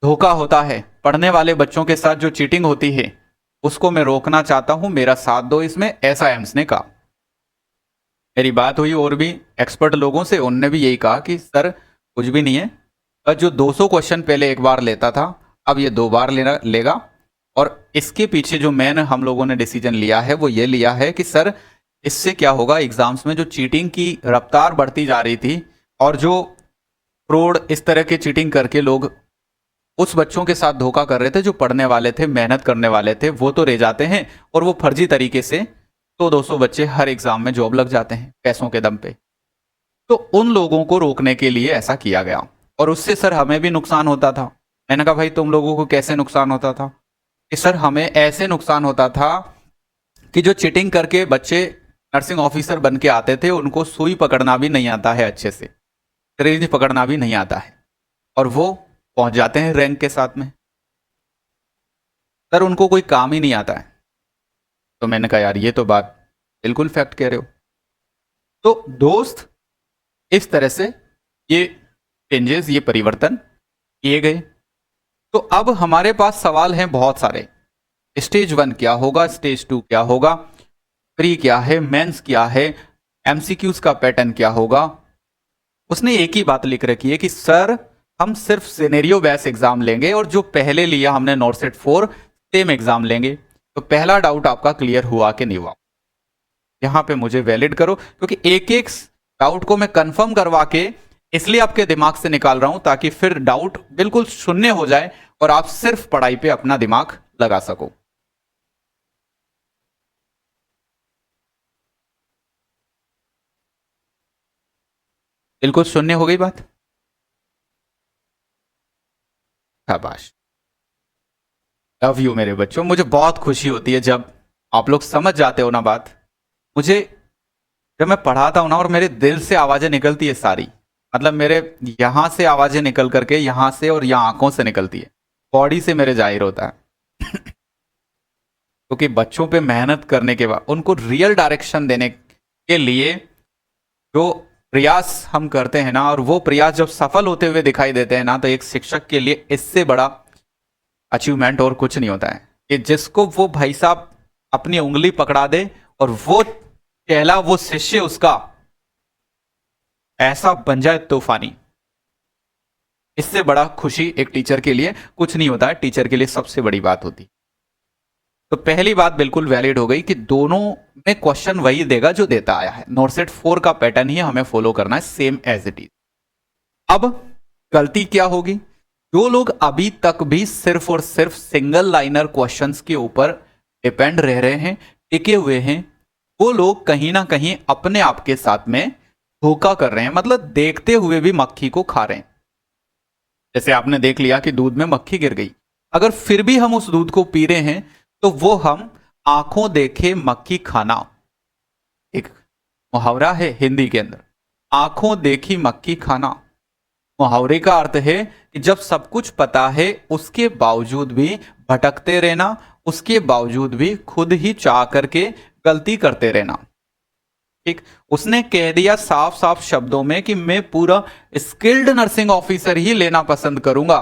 धोखा होता है, पढ़ने वाले बच्चों के साथ जो चीटिंग होती है उसको मैं रोकना चाहता हूं, मेरा साथ दो इसमें, ऐसा एम्स ने कहा। मेरी बात हुई और भी एक्सपर्ट लोगों से, उनने भी यही कहा कि सर कुछ भी नहीं है, पर जो 200 क्वेश्चन पहले एक बार लेता था अब ये 2 बार लेगा। और इसके पीछे जो मेन हम लोगों ने डिसीजन लिया है वो ये लिया है कि सर इससे क्या होगा, एग्जाम्स में जो चीटिंग की रफ्तार बढ़ती जा रही थी और जो फ्रॉड इस तरह के चीटिंग करके लोग उस बच्चों के साथ धोखा कर रहे थे जो पढ़ने वाले थे, मेहनत करने वाले थे, वो तो रह जाते हैं और वो फर्जी तरीके से 200 बच्चे हर एग्जाम में जॉब लग जाते हैं पैसों के दम पे। तो उन लोगों को रोकने के लिए ऐसा किया गया और उससे सर हमें भी नुकसान होता था। मैंने कहा भाई तुम लोगों को कैसे नुकसान होता था, कि सर हमें ऐसे नुकसान होता था कि जो चीटिंग करके बच्चे नर्सिंग ऑफिसर बन के आते थे उनको सुई पकड़ना भी नहीं आता है, अच्छे से सिरिंज पकड़ना भी नहीं आता है और वो पहुंच जाते हैं रैंक के साथ में, सर उनको कोई काम ही नहीं आता है। तो मैंने कहा यार ये तो बात बिल्कुल फैक्ट कह रहे हो। तो दोस्त इस तरह से ये चेंजेस, ये परिवर्तन किए गए। तो अब हमारे पास सवाल हैं बहुत सारे, स्टेज 1 क्या होगा, स्टेज 2 क्या होगा, प्री क्या है, मेंस क्या है, एमसीक्यूज का पैटर्न क्या होगा। उसने एक ही बात लिख रखी है कि सर हम सिर्फ सिनेरियो बेस्ड एग्जाम लेंगे और जो पहले लिया हमने नॉर्सेट 4 सेम एग्जाम लेंगे। तो पहला डाउट आपका क्लियर हुआ कि नहीं हुआ, यहां पे मुझे वैलिड करो, क्योंकि एक एक डाउट को मैं कंफर्म करवा के इसलिए आपके दिमाग से निकाल रहा हूं ताकि फिर डाउट बिल्कुल शून्य हो जाए और आप सिर्फ पढ़ाई पे अपना दिमाग लगा सको। बिल्कुल शून्य हो गई बात, शाबाश, लव यू मेरे बच्चों। मुझे बहुत खुशी होती है जब आप लोग समझ जाते हो ना बात। मुझे जब मैं पढ़ाता हूं ना और मेरे दिल से आवाजें निकलती है सारी, मतलब मेरे यहां से आवाजें निकल करके यहां से और यहां आंखों से निकलती है, बॉडी से मेरे जाहिर होता है क्योंकि बच्चों पे मेहनत करने के बाद उनको रियल डायरेक्शन देने के लिए जो प्रयास हम करते हैं ना, और वो प्रयास जब सफल होते हुए दिखाई देते हैं ना, तो एक शिक्षक के लिए इससे बड़ा अचीवमेंट और कुछ नहीं होता है कि जिसको वो भाई साहब अपनी उंगली पकड़ा दे और वो चेला, वो शिष्य उसका ऐसा बन जाए तूफानी। इससे बड़ा खुशी एक टीचर के लिए कुछ नहीं होता है, टीचर के लिए सबसे बड़ी बात होती। तो पहली बात बिल्कुल वैलिड हो गई कि दोनों में क्वेश्चन वही देगा जो देता आया है, नॉर्सेट 4 का पैटर्न ही हमें फॉलो करना है, सेम एज इट इज। अब गलती क्या होगी, जो लोग अभी तक भी सिर्फ और सिर्फ सिंगल लाइनर क्वेश्चंस के ऊपर डिपेंड रह रहे हैं, टिके हुए हैं, वो लोग कहीं ना कहीं अपने आप के साथ में धोखा कर रहे हैं, मतलब देखते हुए भी मक्खी को खा रहे हैं। जैसे आपने देख लिया कि दूध में मक्खी गिर गई, अगर फिर भी हम उस दूध को पी रहे हैं तो वो हम आंखों देखे मक्खी खाना। एक मुहावरा है हिंदी के अंदर, आंखों देखी मक्खी खाना। मुहावरे का अर्थ है कि जब सब कुछ पता है उसके बावजूद भी भटकते रहना, उसके बावजूद भी खुद ही चाह करके गलती करते रहना। ठीक, उसने कह दिया साफ साफ शब्दों में कि मैं पूरा स्किल्ड नर्सिंग ऑफिसर ही लेना पसंद करूंगा,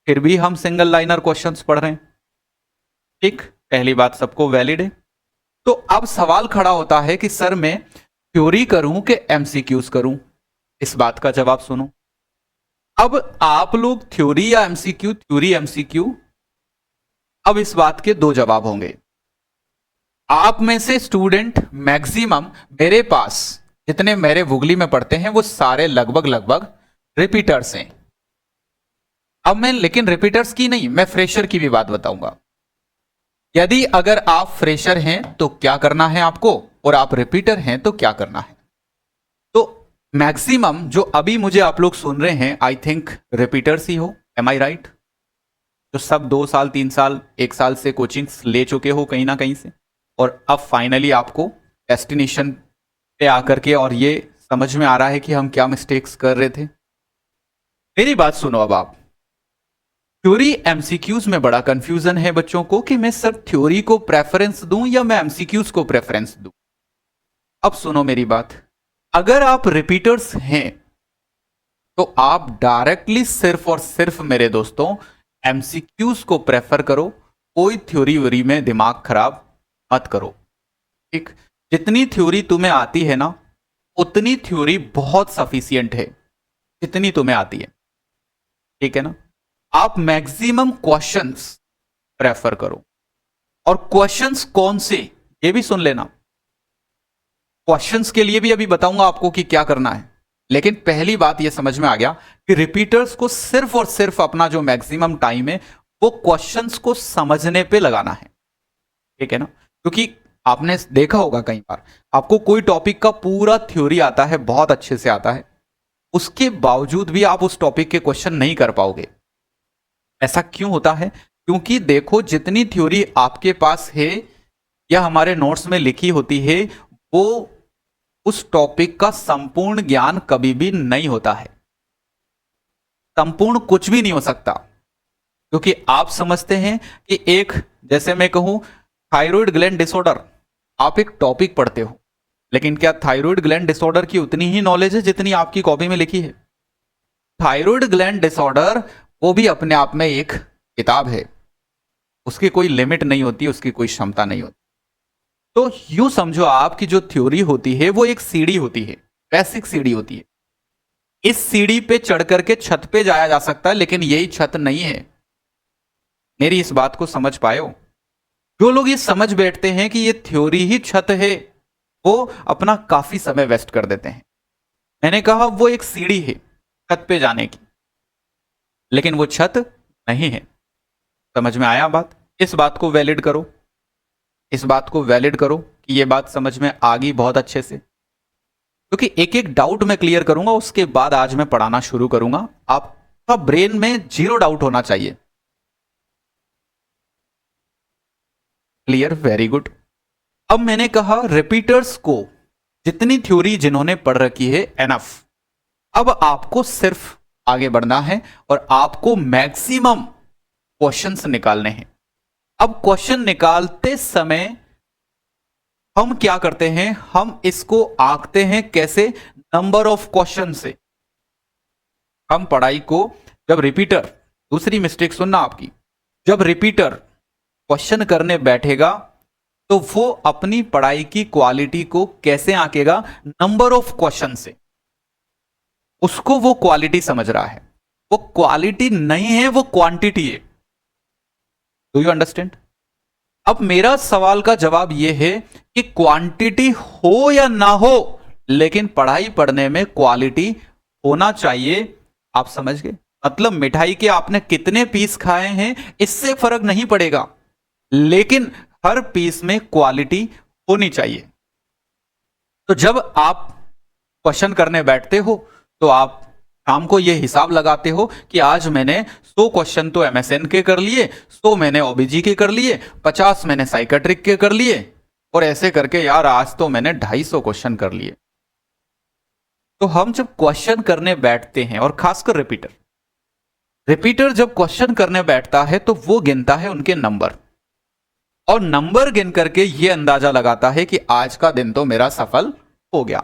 फिर भी हम सिंगल लाइनर क्वेश्चंस पढ़ रहे हैं। ठीक, पहली बात सबको वैलिड है। तो अब सवाल खड़ा होता है कि सर मैं थ्योरी करूं कि एमसीक्यूज करूं। इस बात का जवाब सुनो। अब आप लोग थ्योरी या एमसीक्यू, थ्योरी एमसीक्यू, अब इस बात के दो जवाब होंगे। आप में से स्टूडेंट मैक्सिमम, मेरे पास जितने मेरे वुगली में पढ़ते हैं वो सारे लगभग लगभग रिपीटर्स हैं। अब मैं लेकिन रिपीटर्स की नहीं, मैं फ्रेशर की भी बात बताऊंगा। यदि अगर आप फ्रेशर हैं तो क्या करना है आपको, और आप रिपीटर हैं तो क्या करना है। तो मैक्सिमम जो अभी मुझे आप लोग सुन रहे हैं, आई थिंक रिपीटर्स ही हो, एम आई राइट? जो सब 2 साल 3 साल 1 साल से कोचिंग्स ले चुके हो कहीं ना कहीं से, और अब फाइनली आपको डेस्टिनेशन पे आकर के और ये समझ में आ रहा है कि हम क्या मिस्टेक्स कर रहे थे। मेरी बात सुनो। अब आप थ्योरी एमसीक्यूज में बड़ा कंफ्यूजन है बच्चों को कि मैं सर थ्योरी को प्रेफरेंस दूं या मैं एमसीक्यूज को प्रेफरेंस दूं। अब सुनो मेरी बात, अगर आप रिपीटर्स हैं तो आप डायरेक्टली सिर्फ और सिर्फ मेरे दोस्तों एमसीक्यूज को प्रेफर करो, कोई थ्योरी व्योरी में दिमाग खराब मत करो। ठीक, जितनी थ्योरी तुम्हें आती है ना उतनी थ्योरी बहुत सफिशियंट है जितनी तुम्हें आती है। ठीक है ना? आप मैक्सिमम क्वेश्चंस प्रेफर करो, और क्वेश्चंस कौन से ये भी सुन लेना। क्वेश्चंस के लिए भी अभी बताऊंगा आपको कि क्या करना है, लेकिन पहली बात यह समझ में आ गया कि रिपीटर्स को सिर्फ और सिर्फ अपना जो मैक्सिमम टाइम है वो क्वेश्चंस को समझने पे लगाना है। ठीक है ना? क्योंकि आपने देखा होगा कई बार आपको कोई टॉपिक का पूरा थ्योरी आता है, बहुत अच्छे से आता है, उसके बावजूद भी आप उस टॉपिक के क्वेश्चन नहीं कर पाओगे। ऐसा क्यों होता है? क्योंकि देखो, जितनी थ्योरी आपके पास है या हमारे नोट्स में लिखी होती है वो उस टॉपिक का संपूर्ण ज्ञान कभी भी नहीं होता है। संपूर्ण कुछ भी नहीं हो सकता, क्योंकि आप समझते हैं कि एक, जैसे मैं कहूं थायराइड ग्लैंड डिसऑर्डर, आप एक टॉपिक पढ़ते हो, लेकिन क्या थायराइड ग्लैंड डिसऑर्डर की उतनी ही नॉलेज है जितनी आपकी कॉपी में लिखी है? थायराइड ग्लैंड डिसऑर्डर वो भी अपने आप में एक किताब है, उसकी कोई लिमिट नहीं होती, उसकी कोई क्षमता नहीं होती। तो यूं समझो आपकी जो थ्योरी होती है वो एक सीढ़ी होती है, बेसिक सीढ़ी होती है। इस सीढ़ी पे चढ़ करके छत पे जाया जा सकता है, लेकिन यही छत नहीं है। मेरी इस बात को समझ पाए हो? जो लोग ये समझ बैठते हैं कि ये थ्योरी ही छत है, वो अपना काफी समय वेस्ट कर देते हैं। मैंने कहा वो एक सीढ़ी है छत पे जाने की, लेकिन वो छत नहीं है। समझ में आया बात? इस बात को वैलिड करो, इस बात को वैलिड करो कि ये बात समझ में आ गई बहुत अच्छे से। क्योंकि एक एक डाउट मैं क्लियर करूंगा, उसके बाद आज मैं पढ़ाना शुरू करूंगा। आपका ब्रेन में 0 डाउट होना चाहिए। क्लियर? Very good. अब मैंने कहा रिपीटर्स को जितनी थ्योरी जिन्होंने पढ़ रखी है एनफ। अब आपको सिर्फ आगे बढ़ना है और आपको मैक्सिमम क्वेश्चंस निकालने हैं। अब क्वेश्चन निकालते समय हम क्या करते हैं, हम इसको आंकते हैं कैसे? नंबर ऑफ क्वेश्चन से। हम पढ़ाई को जब रिपीटर, दूसरी मिस्टेक सुनना आपकी, जब रिपीटर क्वेश्चन करने बैठेगा तो वो अपनी पढ़ाई की क्वालिटी को कैसे आंकेगा? नंबर ऑफ क्वेश्चन से। उसको वो क्वालिटी समझ रहा है, वो क्वालिटी नहीं है, वो क्वांटिटी है। Do you understand? अब मेरा सवाल का जवाब यह है कि क्वांटिटी हो या ना हो, लेकिन पढ़ाई पढ़ने में क्वालिटी होना चाहिए। आप समझ गए? मतलब मिठाई के आपने कितने पीस खाए हैं इससे फर्क नहीं पड़ेगा, लेकिन हर पीस में क्वालिटी होनी चाहिए। तो जब आप क्वेश्चन करने बैठते हो तो आप शाम को ये हिसाब लगाते हो कि आज मैंने 100 क्वेश्चन तो एमएसएन के कर लिए, 100 मैंने ओबीजी के कर लिए, 50 मैंने साइकेट्रिक के कर लिए, और ऐसे करके यार आज तो मैंने 250 क्वेश्चन कर लिए। तो हम जब क्वेश्चन करने बैठते हैं, और खासकर रिपीटर जब क्वेश्चन करने बैठता है तो वो गिनता है उनके नंबर, और नंबर गिन करके ये अंदाजा लगाता है कि आज का दिन तो मेरा सफल हो गया।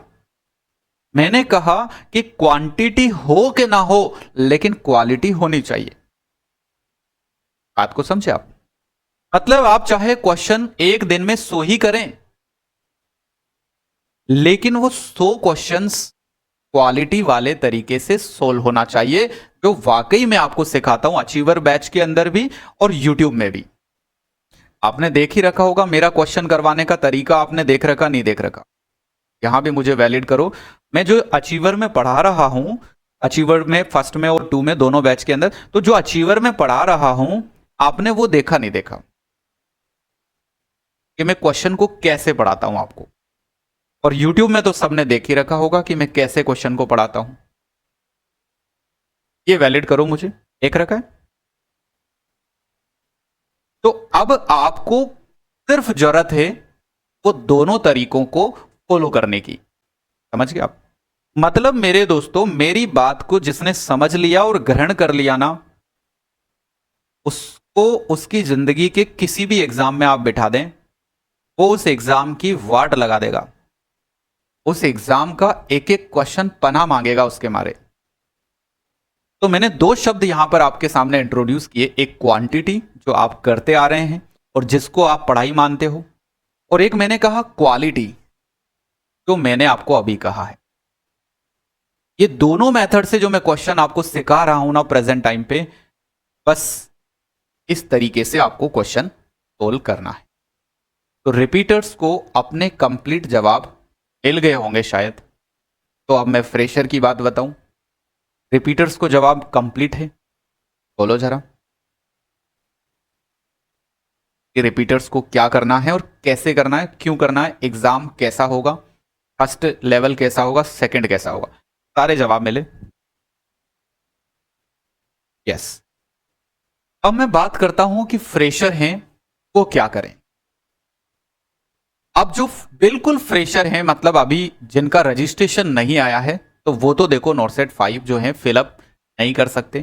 मैंने कहा कि क्वांटिटी हो कि ना हो, लेकिन क्वालिटी होनी चाहिए। बात को समझे आप? मतलब आप चाहे क्वेश्चन एक दिन में 100 ही करें, लेकिन वो 100 क्वेश्चंस क्वालिटी वाले तरीके से सोल्व होना चाहिए, जो वाकई मैं आपको सिखाता हूं अचीवर बैच के अंदर भी और यूट्यूब में भी। आपने देख ही रखा होगा मेरा क्वेश्चन करवाने का तरीका, आपने देख रखा नहीं देख रखा, यहां भी मुझे वैलिड करो। मैं जो अचीवर में पढ़ा रहा हूं, अचीवर में फर्स्ट में और 2 में दोनों बैच के अंदर, तो जो अचीवर में पढ़ा रहा हूं आपने वो देखा नहीं देखा कि मैं क्वेश्चन को कैसे पढ़ाता हूं आपको। और यूट्यूब में तो सबने देख ही रखा होगा कि मैं कैसे क्वेश्चन को पढ़ाता हूं। ये वैलिड करो, मुझे देख रखा है। तो अब आपको सिर्फ जरूरत है वो दोनों तरीकों को फॉलो करने की। समझ गए आप? मतलब मेरे दोस्तों, मेरी बात को जिसने समझ लिया और ग्रहण कर लिया ना, उसको उसकी जिंदगी के किसी भी एग्जाम में आप बिठा दें, वो उस एग्जाम की वाट लगा देगा, उस एग्जाम का एक एक क्वेश्चन पना मांगेगा उसके मारे। तो मैंने 2 शब्द यहां पर आपके सामने इंट्रोड्यूस किए, एक क्वांटिटी जो आप करते आ रहे हैं और जिसको आप पढ़ाई मानते हो, और एक मैंने कहा क्वालिटी, जो मैंने आपको अभी कहा है। ये दोनों मेथड से जो मैं क्वेश्चन आपको सिखा रहा हूं ना प्रेजेंट टाइम पे, बस इस तरीके से आपको क्वेश्चन सोल्व करना है। तो रिपीटर्स को अपने कंप्लीट जवाब मिल गए होंगे शायद। तो अब मैं फ्रेशर की बात बताऊं, रिपीटर्स को जवाब कंप्लीट है? बोलो जरा कि रिपीटर्स को क्या करना है और कैसे करना है, क्यों करना है, एग्जाम कैसा होगा, फर्स्ट लेवल कैसा होगा, सेकंड कैसा होगा, सारे जवाब मिले? यस। अब मैं बात करता हूं कि फ्रेशर हैं वो क्या करें। अब जो बिल्कुल फ्रेशर हैं, मतलब अभी जिनका रजिस्ट्रेशन नहीं आया है, तो वो तो देखो नॉर्सेट 5 जो है फिलअप नहीं कर सकते,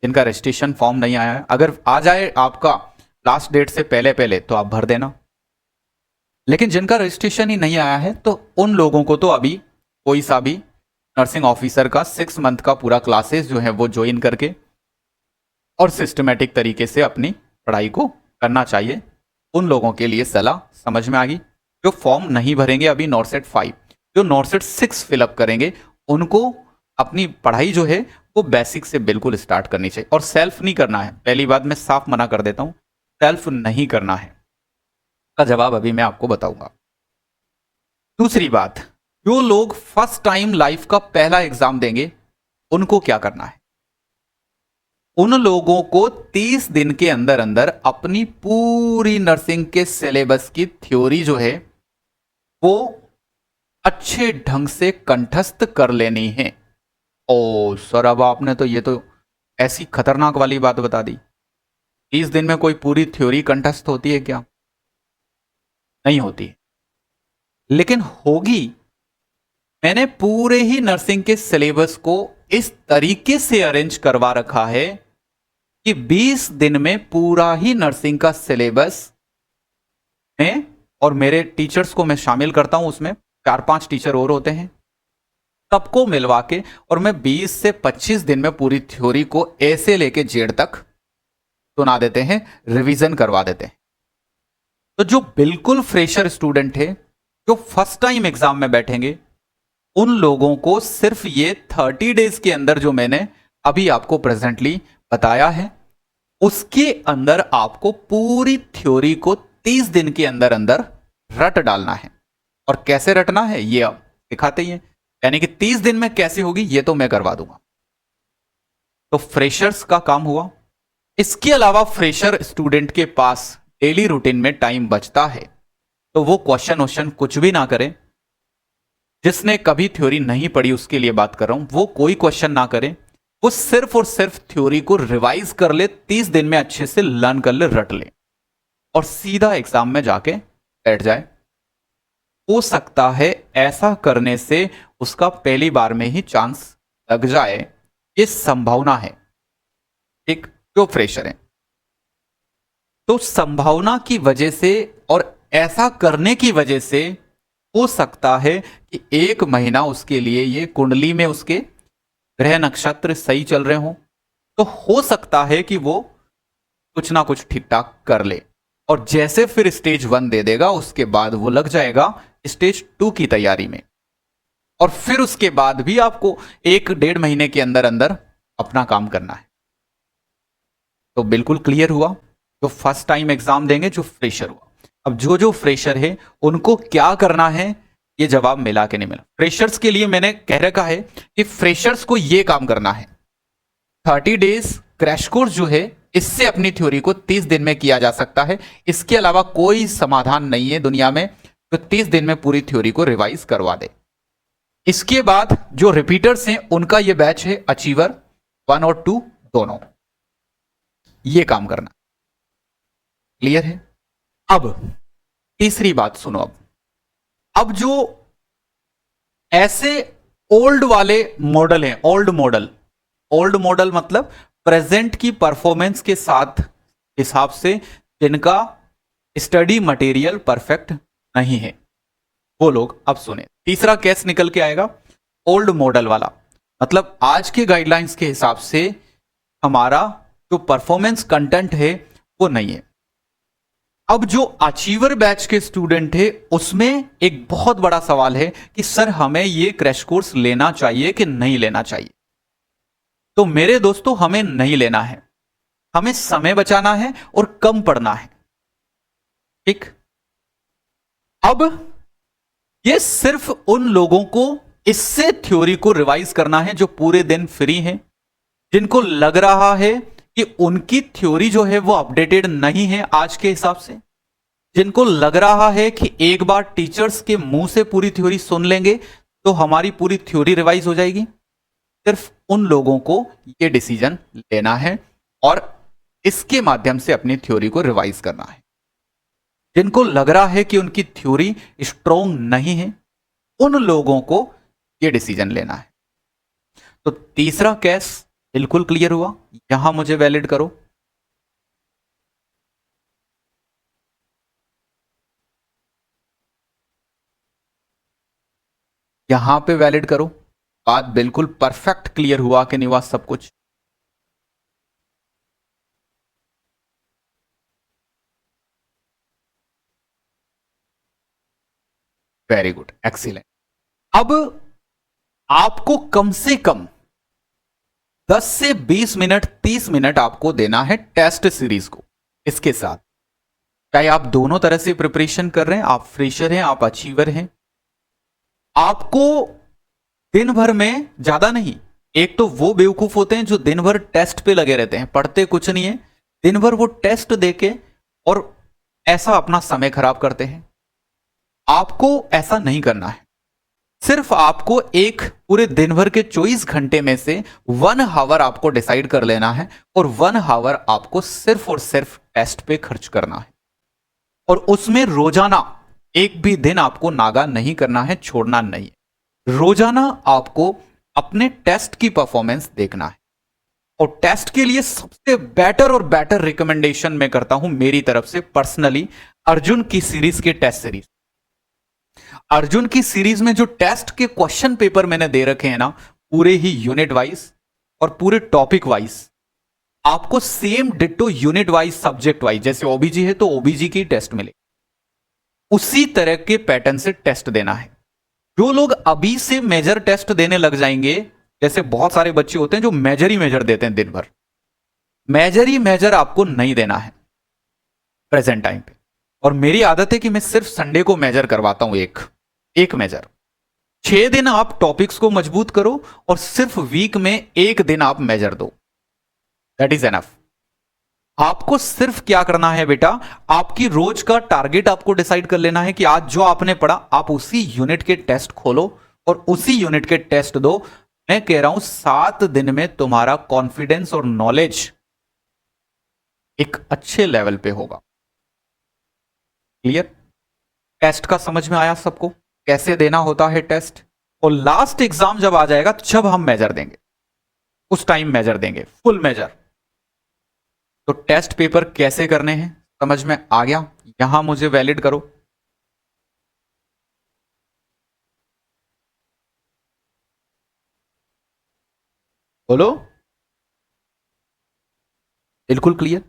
जिनका रजिस्ट्रेशन फॉर्म नहीं आया है। अगर आ जाए आपका लास्ट डेट से पहले पहले तो आप भर देना, लेकिन जिनका रजिस्ट्रेशन ही नहीं आया है तो उन लोगों को तो अभी कोई सा भी नर्सिंग ऑफिसर का 6 मंथ का पूरा क्लासेस जो है वो ज्वाइन करके और सिस्टमेटिक तरीके से अपनी पढ़ाई को करना चाहिए। उन लोगों के लिए सलाह समझ में आ गई। जो फॉर्म नहीं भरेंगे अभी नॉर्सेट 5, जो नॉर्सेट 6 फिलअप करेंगे, उनको अपनी पढ़ाई जो है वो बेसिक से बिल्कुल स्टार्ट करनी चाहिए, और सेल्फ नहीं करना है। पहली बात मैं साफ मना कर देता हूं, सेल्फ नहीं करना है, का जवाब अभी मैं आपको बताऊंगा। दूसरी बात, जो लोग फर्स्ट टाइम लाइफ का पहला एग्जाम देंगे उनको क्या करना है? उन लोगों को 30 दिन के अंदर अंदर अपनी पूरी नर्सिंग के सिलेबस की थ्योरी जो है वो अच्छे ढंग से कंठस्थ कर लेनी है। ओ सर, अब आपने तो ये तो ऐसी खतरनाक वाली बात बता दी। 30 दिन में कोई पूरी थ्योरी कंठस्थ होती है क्या? नहीं होती, लेकिन होगी। मैंने पूरे ही नर्सिंग के सिलेबस को इस तरीके से अरेंज करवा रखा है कि 20 दिन में पूरा ही नर्सिंग का सिलेबस में, और मेरे टीचर्स को मैं शामिल करता हूं उसमें, 4-5 टीचर और होते हैं, सबको मिलवा के, और मैं 20 से 25 दिन में पूरी थ्योरी को ए से लेके जेड तक सुना देते हैं, रिवीजन करवा देते हैं। तो जो बिल्कुल फ्रेशर स्टूडेंट है, जो फर्स्ट टाइम एग्जाम में बैठेंगे, उन लोगों को सिर्फ ये 30 डेज के अंदर जो मैंने अभी आपको प्रेजेंटली बताया है, उसके अंदर आपको पूरी थ्योरी को 30 दिन के अंदर अंदर रट डालना है। और कैसे रटना है ये अब दिखाते ही हैं, यानी कि 30 दिन में कैसे होगी ये तो मैं करवा दूंगा। तो फ्रेशर्स का काम हुआ। इसके अलावा फ्रेशर स्टूडेंट के पास डेली रूटीन में टाइम बचता है, तो वो क्वेश्चन कुछ भी ना करें, जिसने कभी थ्योरी नहीं पढ़ी उसके लिए बात कर रहा हूं, वो कोई क्वेश्चन ना करे, वो सिर्फ और सिर्फ थ्योरी को रिवाइज कर ले, 30 दिन में अच्छे से लर्न कर ले, रट ले और सीधा एग्जाम में जाके बैठ जाए। हो सकता है ऐसा करने से उसका पहली बार में ही चांस लग जाए, ये संभावना है। ठीक, जो फ्रेशर है तो संभावना की वजह से और ऐसा करने की वजह से हो सकता है कि 1 महीना उसके लिए ये कुंडली में उसके ग्रह नक्षत्र सही चल रहे हो, तो हो सकता है कि वो कुछ ना कुछ ठीक ठाक कर ले और जैसे फिर स्टेज 1 दे देगा उसके बाद वो लग जाएगा स्टेज 2 की तैयारी में, और फिर उसके बाद भी आपको 1-1.5 महीने के अंदर अंदर अपना काम करना है। तो बिल्कुल क्लियर हुआ जो फर्स्ट टाइम एग्जाम देंगे, जो फ्रेशर हुआ। अब जो फ्रेशर है उनको क्या करना है, ये जवाब मिला कि नहीं मिला। फ्रेशर्स के लिए मैंने कह रखा है कि फ्रेशर्स को ये काम करना है, 30 डेज क्रैश कोर्स जो है इससे अपनी थ्योरी को 30 दिन में किया जा सकता है। इसके अलावा कोई समाधान नहीं है दुनिया में जो 30 दिन में पूरी थ्योरी को रिवाइज करवा दे। इसके बाद जो रिपीटर्स हैं उनका ये बैच है अचीवर 1 और 2 दोनों, ये काम करना। क्लियर है। अब तीसरी बात सुनो। अब जो ऐसे ओल्ड वाले मॉडल हैं, ओल्ड मॉडल मतलब प्रेजेंट की परफॉर्मेंस के साथ हिसाब से जिनका स्टडी मटेरियल परफेक्ट नहीं है, वो लोग अब सुने। तीसरा केस निकल के आएगा ओल्ड मॉडल वाला, मतलब आज के गाइडलाइंस के हिसाब से हमारा जो परफॉर्मेंस कंटेंट है वो नहीं है। अब जो अचीवर बैच के स्टूडेंट है उसमें एक बहुत बड़ा सवाल है कि सर हमें ये क्रैश कोर्स लेना चाहिए कि नहीं लेना चाहिए। तो मेरे दोस्तों हमें नहीं लेना है, हमें समय बचाना है और कम पढ़ना है। ठीक, अब ये सिर्फ उन लोगों को इससे थ्योरी को रिवाइज करना है जो पूरे दिन फ्री हैं, जिनको लग रहा है कि उनकी थ्योरी जो है वो अपडेटेड नहीं है आज के हिसाब से, जिनको लग रहा है कि एक बार टीचर्स के मुंह से पूरी थ्योरी सुन लेंगे तो हमारी पूरी थ्योरी रिवाइज हो जाएगी। सिर्फ उन लोगों को ये डिसीजन लेना है और इसके माध्यम से अपनी थ्योरी को रिवाइज करना है। जिनको लग रहा है कि उनकी थ्योरी स्ट्रोंग नहीं है, उन लोगों को ये डिसीजन लेना है। तो तीसरा केस बिल्कुल क्लियर हुआ। यहां मुझे वैलिड करो। यहां पे वैलिड करो। बात बिल्कुल परफेक्ट क्लियर हुआ कि नहीं हुआ सब कुछ। Very good, excellent. अब आपको कम से कम 10 से 20 मिनट 30 मिनट आपको देना है टेस्ट सीरीज को। इसके साथ चाहे आप दोनों तरह से प्रिपरेशन कर रहे हैं, आप फ्रेशर हैं, आप अचीवर हैं, आपको दिन भर में ज्यादा नहीं, एक तो वो बेवकूफ होते हैं जो दिन भर टेस्ट पे लगे रहते हैं, पढ़ते कुछ नहीं है, दिन भर वो टेस्ट देके और ऐसा अपना समय खराब करते हैं। आपको ऐसा नहीं करना है। सिर्फ आपको एक पूरे दिन भर के 24 घंटे में से 1 आवर आपको डिसाइड कर लेना है और 1 आवर आपको सिर्फ और सिर्फ टेस्ट पे खर्च करना है। और उसमें रोजाना एक भी दिन आपको नागा नहीं करना है, छोड़ना नहीं है। रोजाना आपको अपने टेस्ट की परफॉर्मेंस देखना है। और टेस्ट के लिए सबसे बेटर और बेटर रिकमेंडेशन मैं करता हूं मेरी तरफ से पर्सनली, अर्जुन की सीरीज के टेस्ट सीरीज। अर्जुन की सीरीज में जो टेस्ट के क्वेश्चन पेपर मैंने दे रखे हैं ना, पूरे ही यूनिट वाइज और पूरे टॉपिक वाइज, आपको same ditto unit wise subject wise, जैसे ओबीजी है तो ओबीजी की टेस्ट मिले, उसी तरह के पैटर्न से टेस्ट देना है। जो लोग अभी से मेजर टेस्ट देने लग जाएंगे, जैसे बहुत सारे बच्चे होते हैं जो मेजर ही मेजर देते हैं दिन भर, मेजर ही मेजर आपको नहीं देना है प्रेजेंट टाइम पे। और मेरी आदत है कि मैं सिर्फ संडे को मेजर करवाता हूं, एक मेजर। 6 दिन आप टॉपिक्स को मजबूत करो और सिर्फ वीक में 1 दिन आप मेजर दो, दैट इज एनफ। आपको सिर्फ क्या करना है बेटा, आपकी रोज का टारगेट आपको डिसाइड कर लेना है कि आज जो आपने पढ़ा आप उसी यूनिट के टेस्ट खोलो और उसी यूनिट के टेस्ट दो। मैं कह रहा हूं 7 दिन में तुम्हारा कॉन्फिडेंस और नॉलेज एक अच्छे लेवल पे होगा। क्लियर? टेस्ट का समझ में आया सबको, कैसे देना होता है टेस्ट? और लास्ट एग्जाम जब आ जाएगा जब हम मेजर देंगे, उस टाइम मेजर देंगे, फुल मेजर। तो टेस्ट पेपर कैसे करने हैं समझ में आ गया? यहां मुझे वैलिड करो। बोलो। बिल्कुल क्लियर।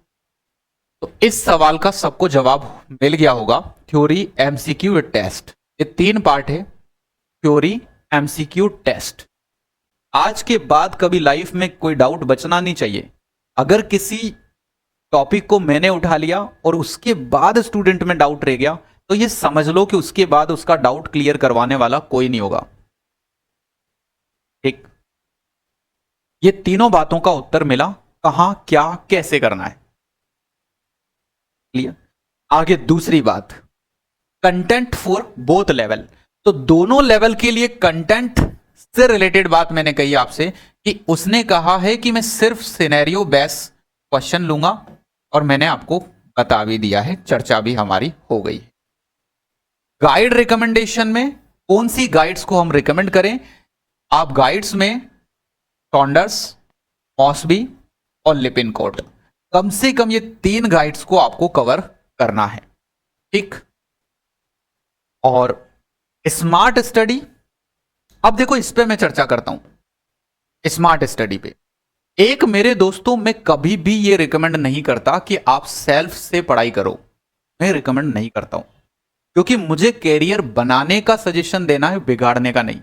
तो इस सवाल का सबको जवाब मिल गया होगा। थ्योरी, एमसीक्यू, टेस्ट, ये 3 पार्ट है, थ्योरी, एमसीक्यू, टेस्ट। आज के बाद कभी लाइफ में कोई डाउट बचना नहीं चाहिए। अगर किसी टॉपिक को मैंने उठा लिया और उसके बाद स्टूडेंट में डाउट रह गया, तो ये समझ लो कि उसके बाद उसका डाउट क्लियर करवाने वाला कोई नहीं होगा। ठीक? ये तीनों बातों का उत्तर मिला, कहां, क्या, कैसे करना है। क्लियर? आगे दूसरी बात, कंटेंट फॉर बोथ लेवल। तो दोनों लेवल के लिए कंटेंट से रिलेटेड बात मैंने कही आपसे कि उसने कहा है कि मैं सिर्फ सिनेरियो बेस क्वेश्चन लूंगा, और मैंने आपको बता भी दिया है, चर्चा भी हमारी हो गई है। गाइड रिकमेंडेशन में कौन सी गाइड्स को हम रिकमेंड करें? आप गाइड्स में सॉन्डर्स, मॉसबी और लिपिनकोट, कम से कम ये 3 गाइड्स को आपको कवर करना है। ठीक? और स्मार्ट स्टडी, अब देखो इस पे मैं चर्चा करता हूं। स्मार्ट स्टडी पे एक मेरे दोस्तों, मैं कभी भी ये रिकमेंड नहीं करता कि आप सेल्फ से पढ़ाई करो। मैं रिकमेंड नहीं करता हूं, क्योंकि मुझे कैरियर बनाने का सजेशन देना है, बिगाड़ने का नहीं।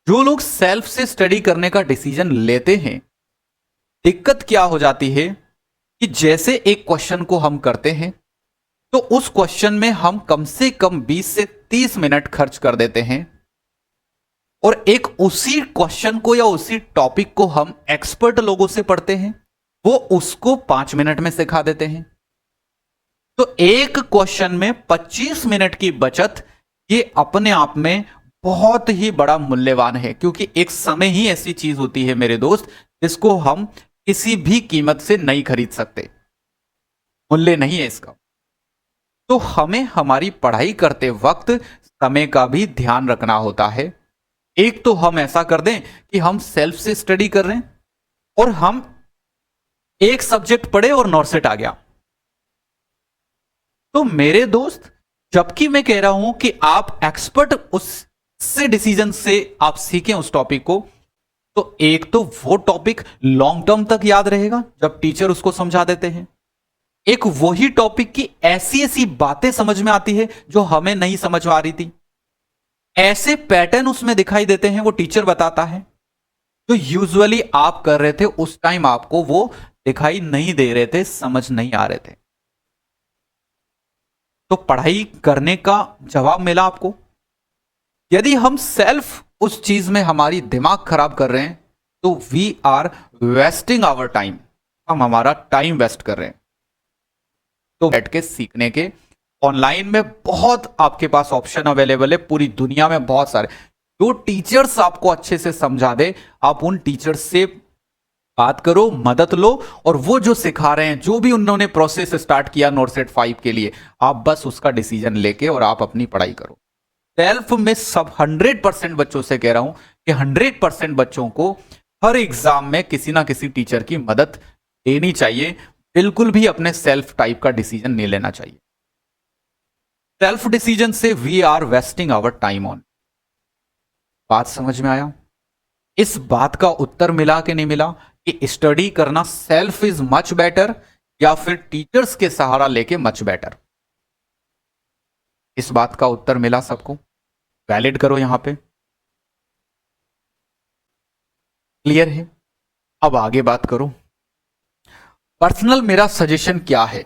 जो लोग सेल्फ से स्टडी करने का डिसीजन लेते हैं, दिक्कत क्या हो जाती है कि जैसे एक क्वेश्चन को हम करते हैं तो उस क्वेश्चन में हम कम से कम 20 से 30 मिनट खर्च कर देते हैं, और एक उसी क्वेश्चन को या उसी टॉपिक को हम एक्सपर्ट लोगों से पढ़ते हैं, वो उसको 5 मिनट में सिखा देते हैं। तो एक क्वेश्चन में 25 मिनट की बचत, ये अपने आप में बहुत ही बड़ा मूल्यवान है, क्योंकि एक समय ही ऐसी चीज होती है मेरे दोस्त, जिसको हम किसी भी कीमत से नहीं खरीद सकते, मूल्य नहीं है इसका। तो हमें हमारी पढ़ाई करते वक्त समय का भी ध्यान रखना होता है। एक तो हम ऐसा कर दें कि हम सेल्फ से स्टडी कर रहे हैं और हम एक सब्जेक्ट पढ़े और नॉर्सेट आ गया। तो मेरे दोस्त, जबकि मैं कह रहा हूं कि आप एक्सपर्ट उससे डिसीजन से आप सीखें उस टॉपिक को, तो एक तो वो टॉपिक लॉन्ग टर्म तक याद रहेगा जब टीचर उसको समझा देते हैं। एक वही टॉपिक की ऐसी ऐसी बातें समझ में आती है जो हमें नहीं समझ आ रही थी, ऐसे पैटर्न उसमें दिखाई देते हैं, वो टीचर बताता है। जो यूजुअली आप कर रहे थे उस टाइम आपको वो दिखाई नहीं दे रहे थे, समझ नहीं आ रहे थे। तो पढ़ाई करने का जवाब मिला आपको। यदि हम सेल्फ उस चीज में हमारी दिमाग खराब कर रहे हैं तो we are wasting our time, हम हमारा टाइम वेस्ट कर रहे हैं। तो बैठ के सीखने के ऑनलाइन में बहुत आपके पास ऑप्शन अवेलेबल है, पूरी दुनिया में बहुत सारे। जो टीचर्स आपको अच्छे से समझा दे, आप उन टीचर्स से बात करो, मदद लो, और वो जो सिखा रहे हैं, जो भी उन्होंने प्रोसेस स्टार्ट किया नॉर्सेट 5 के लिए, आप बस उसका डिसीजन लेके और आप अपनी पढ़ाई करो। सेल्फ में सब 100% बच्चों से कह रहा हूं कि 100% बच्चों को हर एग्जाम में किसी ना किसी टीचर की मदद लेनी चाहिए। बिल्कुल भी अपने सेल्फ टाइप का डिसीजन नहीं लेना चाहिए। सेल्फ डिसीजन से we are wasting our time on. बात समझ में आया? इस बात का उत्तर मिला कि नहीं मिला कि स्टडी करना सेल्फ इज मच बेटर या फिर टीचर्स के सहारा लेके मच बेटर? इस बात का उत्तर मिला सबको? वैलिड करो यहां पे। क्लियर है? अब आगे बात करो। पर्सनल मेरा सजेशन क्या है?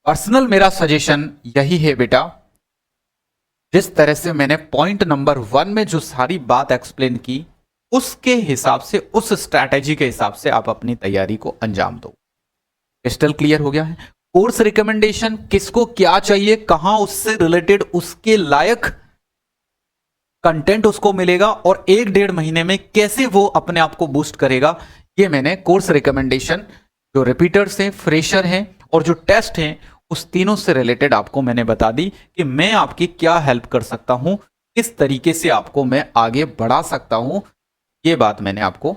पर्सनल मेरा सजेशन यही है बेटा, जिस तरह से मैंने पॉइंट नंबर 1 में जो सारी बात एक्सप्लेन की, उसके हिसाब से, उस स्ट्रैटेजी के हिसाब से आप अपनी तैयारी को अंजाम दो। क्रिस्टल क्लियर हो गया है? कोर्स रिकमेंडेशन किसको क्या चाहिए, कहां उससे रिलेटेड उसके लायक कंटेंट उसको मिलेगा और 1-1.5 महीने में कैसे वो अपने आप को बूस्ट करेगा, ये मैंने कोर्स रिकमेंडेशन, जो रिपीटर्स हैं, फ्रेशर हैं और जो टेस्ट हैं, उस तीनों से रिलेटेड आपको मैंने बता दी कि मैं आपकी क्या हेल्प कर सकता हूं, किस तरीके से आपको मैं आगे बढ़ा सकता हूं, ये बात मैंने आपको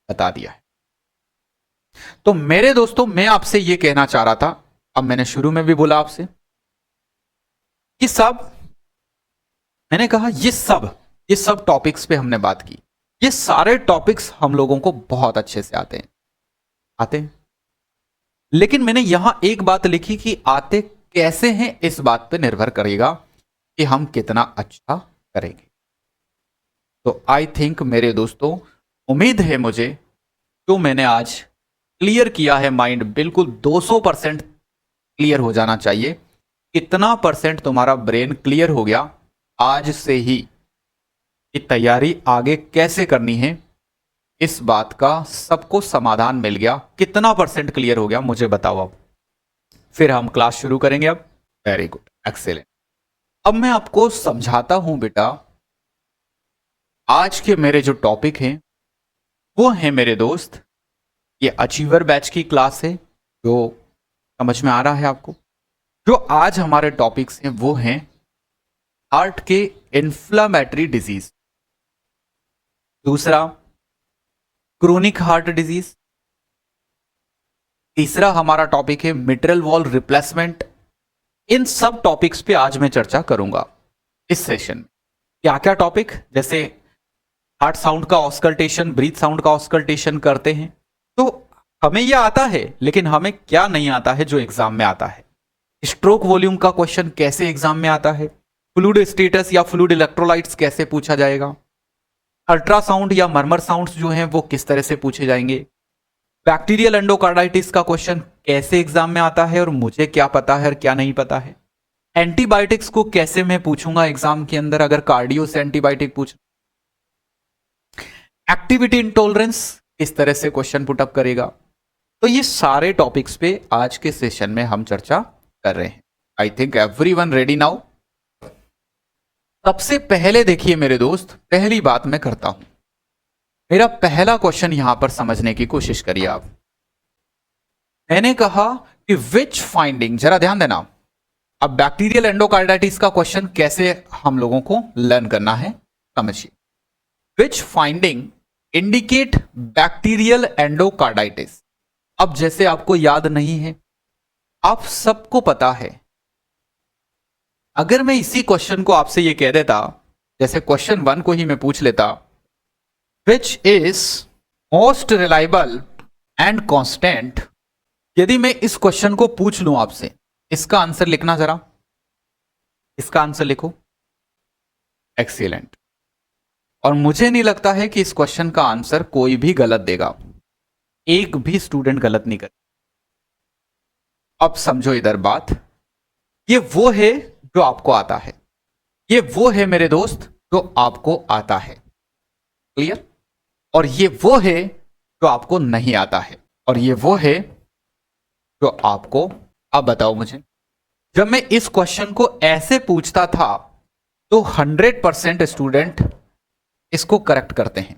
बता दिया है। तो मेरे दोस्तों, मैं आपसे ये कहना चाह रहा था, अब मैंने शुरू में भी बोला आपसे कि सब, मैंने कहा ये सब टॉपिक्स पे हमने बात की, ये सारे टॉपिक्स हम लोगों को बहुत अच्छे से आते हैं, लेकिन मैंने यहां एक बात लिखी कि आते कैसे हैं, इस बात पे निर्भर करेगा कि हम कितना अच्छा करेंगे। तो आई थिंक मेरे दोस्तों, उम्मीद है मुझे, जो मैंने आज क्लियर किया है, माइंड बिल्कुल 200% क्लियर हो जाना चाहिए। कितना परसेंट तुम्हारा ब्रेन क्लियर हो गया आज से ही कि तैयारी आगे कैसे करनी है, इस बात का सबको समाधान मिल गया। कितना परसेंट क्लियर हो गया मुझे बताओ अब, फिर हम क्लास शुरू करेंगे। अब वेरी गुड, एक्सेलेंट। अब मैं आपको समझाता हूं बेटा, आज के मेरे जो टॉपिक हैं वो है मेरे दोस्त, ये अचीवर बैच की क्लास है, जो समझ में आ रहा है आपको। जो आज हमारे टॉपिक्स हैं वो हैं हार्ट के इन्फ्लामेटरी डिजीज, दूसरा क्रोनिक हार्ट डिजीज, तीसरा हमारा टॉपिक है मिट्रल वॉल रिप्लेसमेंट। इन सब टॉपिक्स पे आज मैं चर्चा करूंगा इस सेशन में। क्या क्या टॉपिक, जैसे हार्ट साउंड का ऑस्कल्टेशन, ब्रीथ साउंड का ऑस्कल्टेशन करते हैं, तो हमें यह आता है, लेकिन हमें क्या नहीं आता है जो एग्जाम में आता है। स्ट्रोक वॉल्यूम का क्वेश्चन कैसे एग्जाम में आता है, फ्लूइड स्टेटस या फ्लूइड इलेक्ट्रोलाइट्स कैसे पूछा जाएगा, अल्ट्रासाउंड या मर्मर साउंड्स जो हैं वो किस तरह से पूछे जाएंगे, बैक्टीरियल एंडोकार्डाइटिस का क्वेश्चन कैसे एग्जाम में आता है और मुझे क्या पता है और क्या नहीं पता है, एंटीबायोटिक्स को कैसे मैं पूछूंगा एग्जाम के अंदर अगर कार्डियो से एंटीबायोटिक पूछ, एक्टिविटी इंटॉलरेंस इस तरह से क्वेश्चन पुटअप करेगा। तो ये सारे टॉपिक्स पे आज के सेशन में हम चर्चा कर रहे हैं। I think everyone ready now. सबसे पहले देखिए मेरे दोस्त, पहली बात मैं करता हूं, मेरा पहला क्वेश्चन यहां पर समझने की कोशिश करिए आप। मैंने कहा कि विच फाइंडिंग, जरा ध्यान देना, अब बैक्टीरियल एंडोकार्डाइटिस का क्वेश्चन कैसे हम लोगों को लर्न करना है, समझिए। Which finding indicate bacterial endocarditis. अब जैसे आपको याद नहीं है, आप सबको पता है, अगर मैं इसी क्वेश्चन को आपसे ये कह देता, जैसे क्वेश्चन 1 को ही मैं पूछ लेता, which is most reliable and constant, यदि मैं इस क्वेश्चन को पूछ लूं आपसे, इसका आंसर लिखना जरा, इसका आंसर लिखो। एक्सीलेंट। और मुझे नहीं लगता है कि इस क्वेश्चन का आंसर कोई भी गलत देगा, एक भी स्टूडेंट गलत नहीं करे। अब समझो इधर बात, ये वो है जो आपको आता है, ये वो है मेरे दोस्त जो आपको आता है, क्लियर। और ये वो है जो आपको नहीं आता है, और ये वो है जो आपको, अब बताओ मुझे, जब मैं इस क्वेश्चन को ऐसे पूछता था तो 100% स्टूडेंट इसको करेक्ट करते हैं,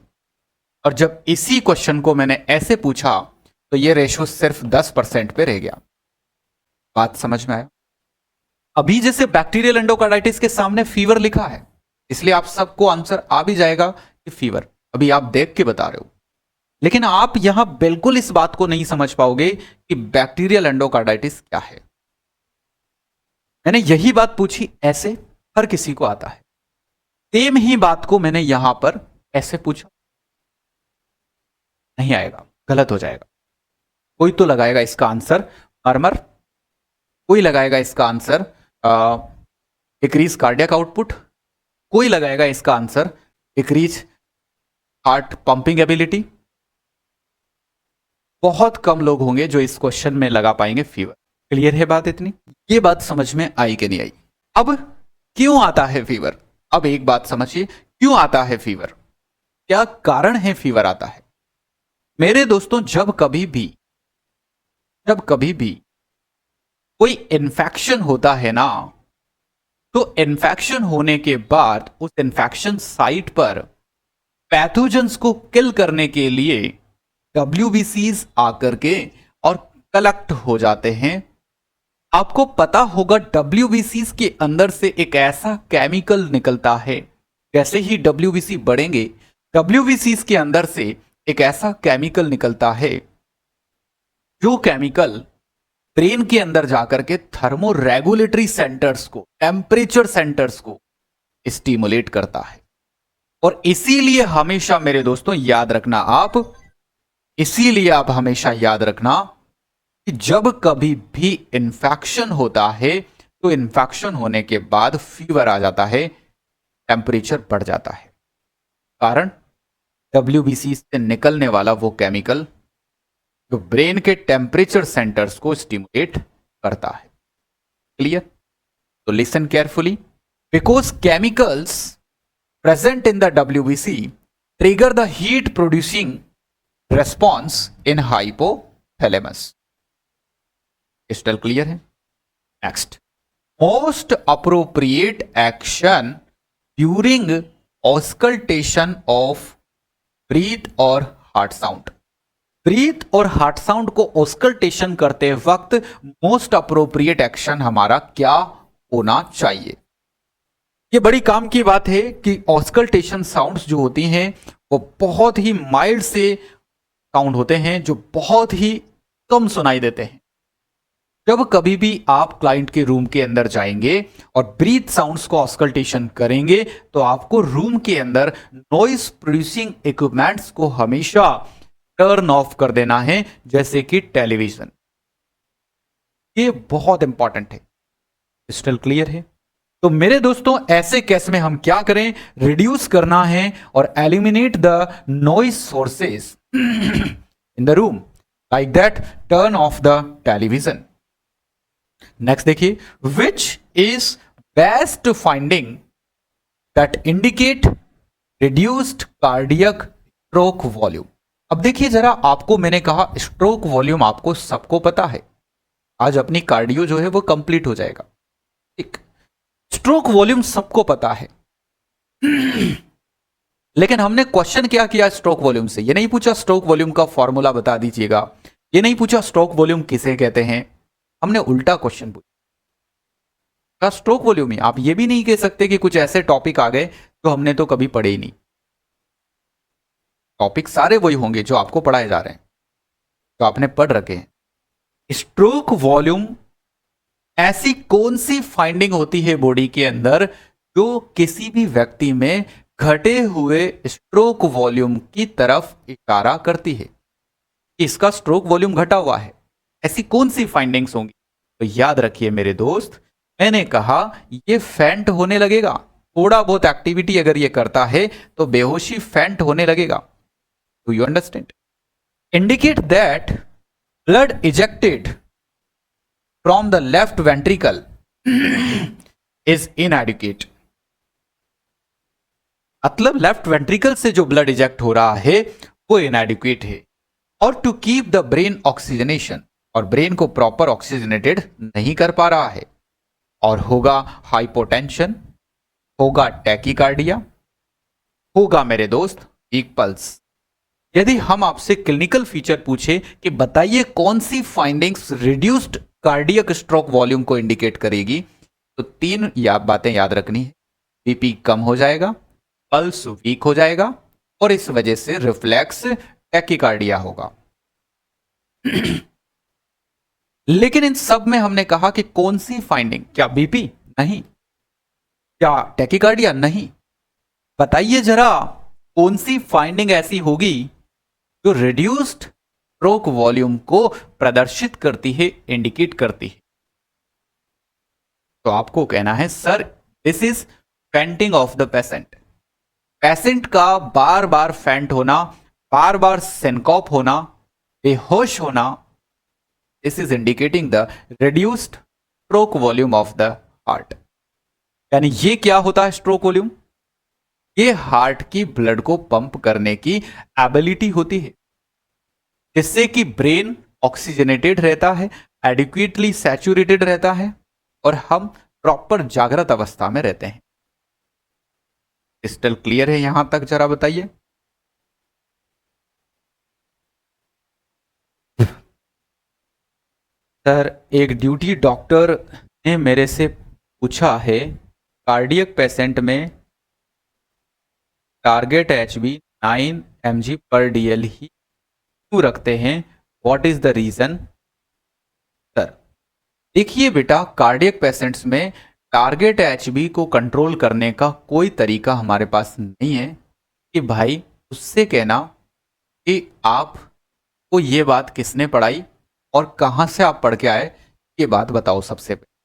और जब इसी क्वेश्चन को मैंने ऐसे पूछा तो ये रेशो सिर्फ 10% पे रह गया। बात समझ में आया? अभी जैसे बैक्टीरियल एंडोकार्डाइटिस के सामने फीवर लिखा है, इसलिए आप सबको आंसर आ भी जाएगा कि फीवर, अभी आप देख के बता रहे हो, लेकिन आप यहां बिल्कुल इस बात को नहीं समझ पाओगे कि बैक्टीरियल एंडोकार्डाइटिस क्या है। मैंने यही बात पूछी ऐसे, हर किसी को आता है, सेम ही बात को मैंने यहां पर ऐसे पूछा, नहीं आएगा, गलत हो जाएगा। कोई तो लगाएगा इसका आंसर मर्मर, कोई लगाएगा इसका आंसर डिक्रीज कार्डियक आउटपुट, कोई लगाएगा इसका answer decrease heart pumping ability. बहुत कम लोग होंगे जो इस क्वेश्चन में लगा पाएंगे फीवर। क्लियर है बात इतनी? ये बात समझ में आई कि नहीं आई? अब क्यों आता है फीवर? अब एक बात समझिए, क्यों आता है फीवर, क्या कारण है फीवर आता है? मेरे दोस्तों, जब कभी भी कोई इन्फेक्शन होता है ना, तो इन्फेक्शन होने के बाद उस इन्फेक्शन साइट पर पैथोजेंस को किल करने के लिए WBCs आकर के और कलेक्ट हो जाते हैं। आपको पता होगा WBCs के अंदर से एक ऐसा केमिकल निकलता है, जैसे ही WBC बढ़ेंगे WBCs के अंदर से एक ऐसा केमिकल निकलता है जो केमिकल ब्रेन के अंदर जाकर के थर्मो रेगुलेटरी सेंटर्स को, टेम्परेचर सेंटर्स को स्टिमुलेट करता है। और इसीलिए हमेशा मेरे दोस्तों याद रखना इसीलिए आप हमेशा याद रखना कि जब कभी भी इन्फेक्शन होता है तो इन्फेक्शन होने के बाद फीवर आ जाता है, टेम्परेचर बढ़ जाता है। कारण WBC से निकलने वाला वो केमिकल जो ब्रेन के टेम्परेचर सेंटर्स को स्टिमुलेट करता है। क्लियर? तो listen carefully. Because chemicals present in the WBC trigger the heat producing response in hypothalamus. Crystal clear है? Next, most appropriate action during auscultation of breath or heart sound. Breath और heart sound को auscultation करते वक्त most appropriate action हमारा क्या होना चाहिए? ये बड़ी काम की बात है कि ऑस्कल्टेशन साउंड्स जो होती हैं वो बहुत ही माइल्ड से साउंड होते हैं, जो बहुत ही कम सुनाई देते हैं। जब कभी भी आप क्लाइंट के रूम के अंदर जाएंगे और ब्रीथ साउंड्स को ऑस्कल्टेशन करेंगे तो आपको रूम के अंदर नॉइज प्रोड्यूसिंग इक्विपमेंट्स को हमेशा टर्न ऑफ कर देना है, जैसे कि टेलीविजन। ये बहुत इंपॉर्टेंट है। क्रिस्टल क्लियर है? तो मेरे दोस्तों ऐसे केस में हम क्या करें? रिड्यूस करना है और eliminate the noise sources in the room, like that turn off the television. Next देखिए, which is best finding that indicate reduced cardiac stroke volume. अब देखिए जरा, आपको मैंने कहा स्ट्रोक वॉल्यूम आपको सबको पता है। आज अपनी कार्डियो जो है वो कंप्लीट हो जाएगा। ठीक, स्ट्रोक वॉल्यूम सबको पता है लेकिन हमने क्वेश्चन क्या किया स्ट्रोक वॉल्यूम से? ये नहीं पूछा स्ट्रोक वॉल्यूम का फॉर्मूला बता दीजिएगा, ये नहीं पूछा स्ट्रोक वॉल्यूम किसे कहते हैं। हमने उल्टा क्वेश्चन पूछा स्ट्रोक वॉल्यूम ही। आप ये भी नहीं कह सकते कि कुछ ऐसे टॉपिक आ गए जो हमने तो कभी पढ़े ही नहीं। टॉपिक सारे वही होंगे जो आपको पढ़ाए जा रहे हैं, जो आपने पढ़ रखे हैं। स्ट्रोक वॉल्यूम ऐसी कौन सी फाइंडिंग होती है बॉडी के अंदर जो किसी भी व्यक्ति में घटे हुए स्ट्रोक वॉल्यूम की तरफ इशारा करती है? इसका स्ट्रोक वॉल्यूम घटा हुआ है, ऐसी कौन सी फाइंडिंग्स होंगी? तो याद रखिए मेरे दोस्त, मैंने कहा ये फेंट होने लगेगा। थोड़ा बहुत एक्टिविटी अगर ये करता है तो बेहोशी फेंट होने लगेगा। Do you understand? Indicate that blood ejected from the left ventricle is इनएडिक्वेट। मतलब लेफ्ट वेंट्रिकल से जो ब्लड इजेक्ट हो रहा है वो इनएडिक्वेट है। और to keep the brain oxygenation, और ब्रेन को प्रॉपर ऑक्सीजनेटेड नहीं कर पा रहा है। और होगा हाइपोटेंशन, होगा टैकीकार्डिया, होगा मेरे दोस्त वीक पल्स। यदि हम आपसे क्लिनिकल फीचर पूछे कि बताइए कौन सी findings reduced cardiac stroke volume को इंडिकेट करेगी, तो तीन बातें याद रखनी है। बीपी कम हो जाएगा, पल्स वीक हो जाएगा, और इस वजह से रिफ्लेक्स टैकीकार्डिया होगा। लेकिन इन सब में हमने कहा कि कौन सी फाइंडिंग? क्या बीपी? नहीं। क्या टैकीकार्डिया? नहीं। बताइए जरा कौन सी फाइंडिंग ऐसी होगी जो रिड्यूस्ड स्ट्रोक वॉल्यूम को प्रदर्शित करती है, इंडिकेट करती है? तो आपको कहना है sir this is fainting of the patient. Patient का बार बार फेंट होना, बार बार सिनकॉप होना, बेहोश होना, this is indicating the reduced stroke volume of the heart. यानी ये क्या होता है स्ट्रोक वॉल्यूम? ये हार्ट की ब्लड को पंप करने की एबिलिटी होती है, जिससे कि ब्रेन ऑक्सीजनेटेड रहता है, एडिक्वेटली सैचुरेटेड रहता है, और हम प्रॉपर जागृत अवस्था में रहते हैं। क्रिस्टल क्लियर है यहां तक? जरा बताइए। सर, एक ड्यूटी डॉक्टर ने मेरे से पूछा है, कार्डियक पेशेंट में टारगेट एचबी 9 mg/dl ही क्यों रखते हैं, what is the reason? Sir देखिए बेटा, कार्डियक पेशेंट्स में टारगेट एचबी को कंट्रोल करने का कोई तरीका हमारे पास नहीं है कि भाई उससे कहना कि आपको ये बात किसने पढ़ाई और कहाँ से आप पढ़ के आए, ये बात बताओ सबसे पहले।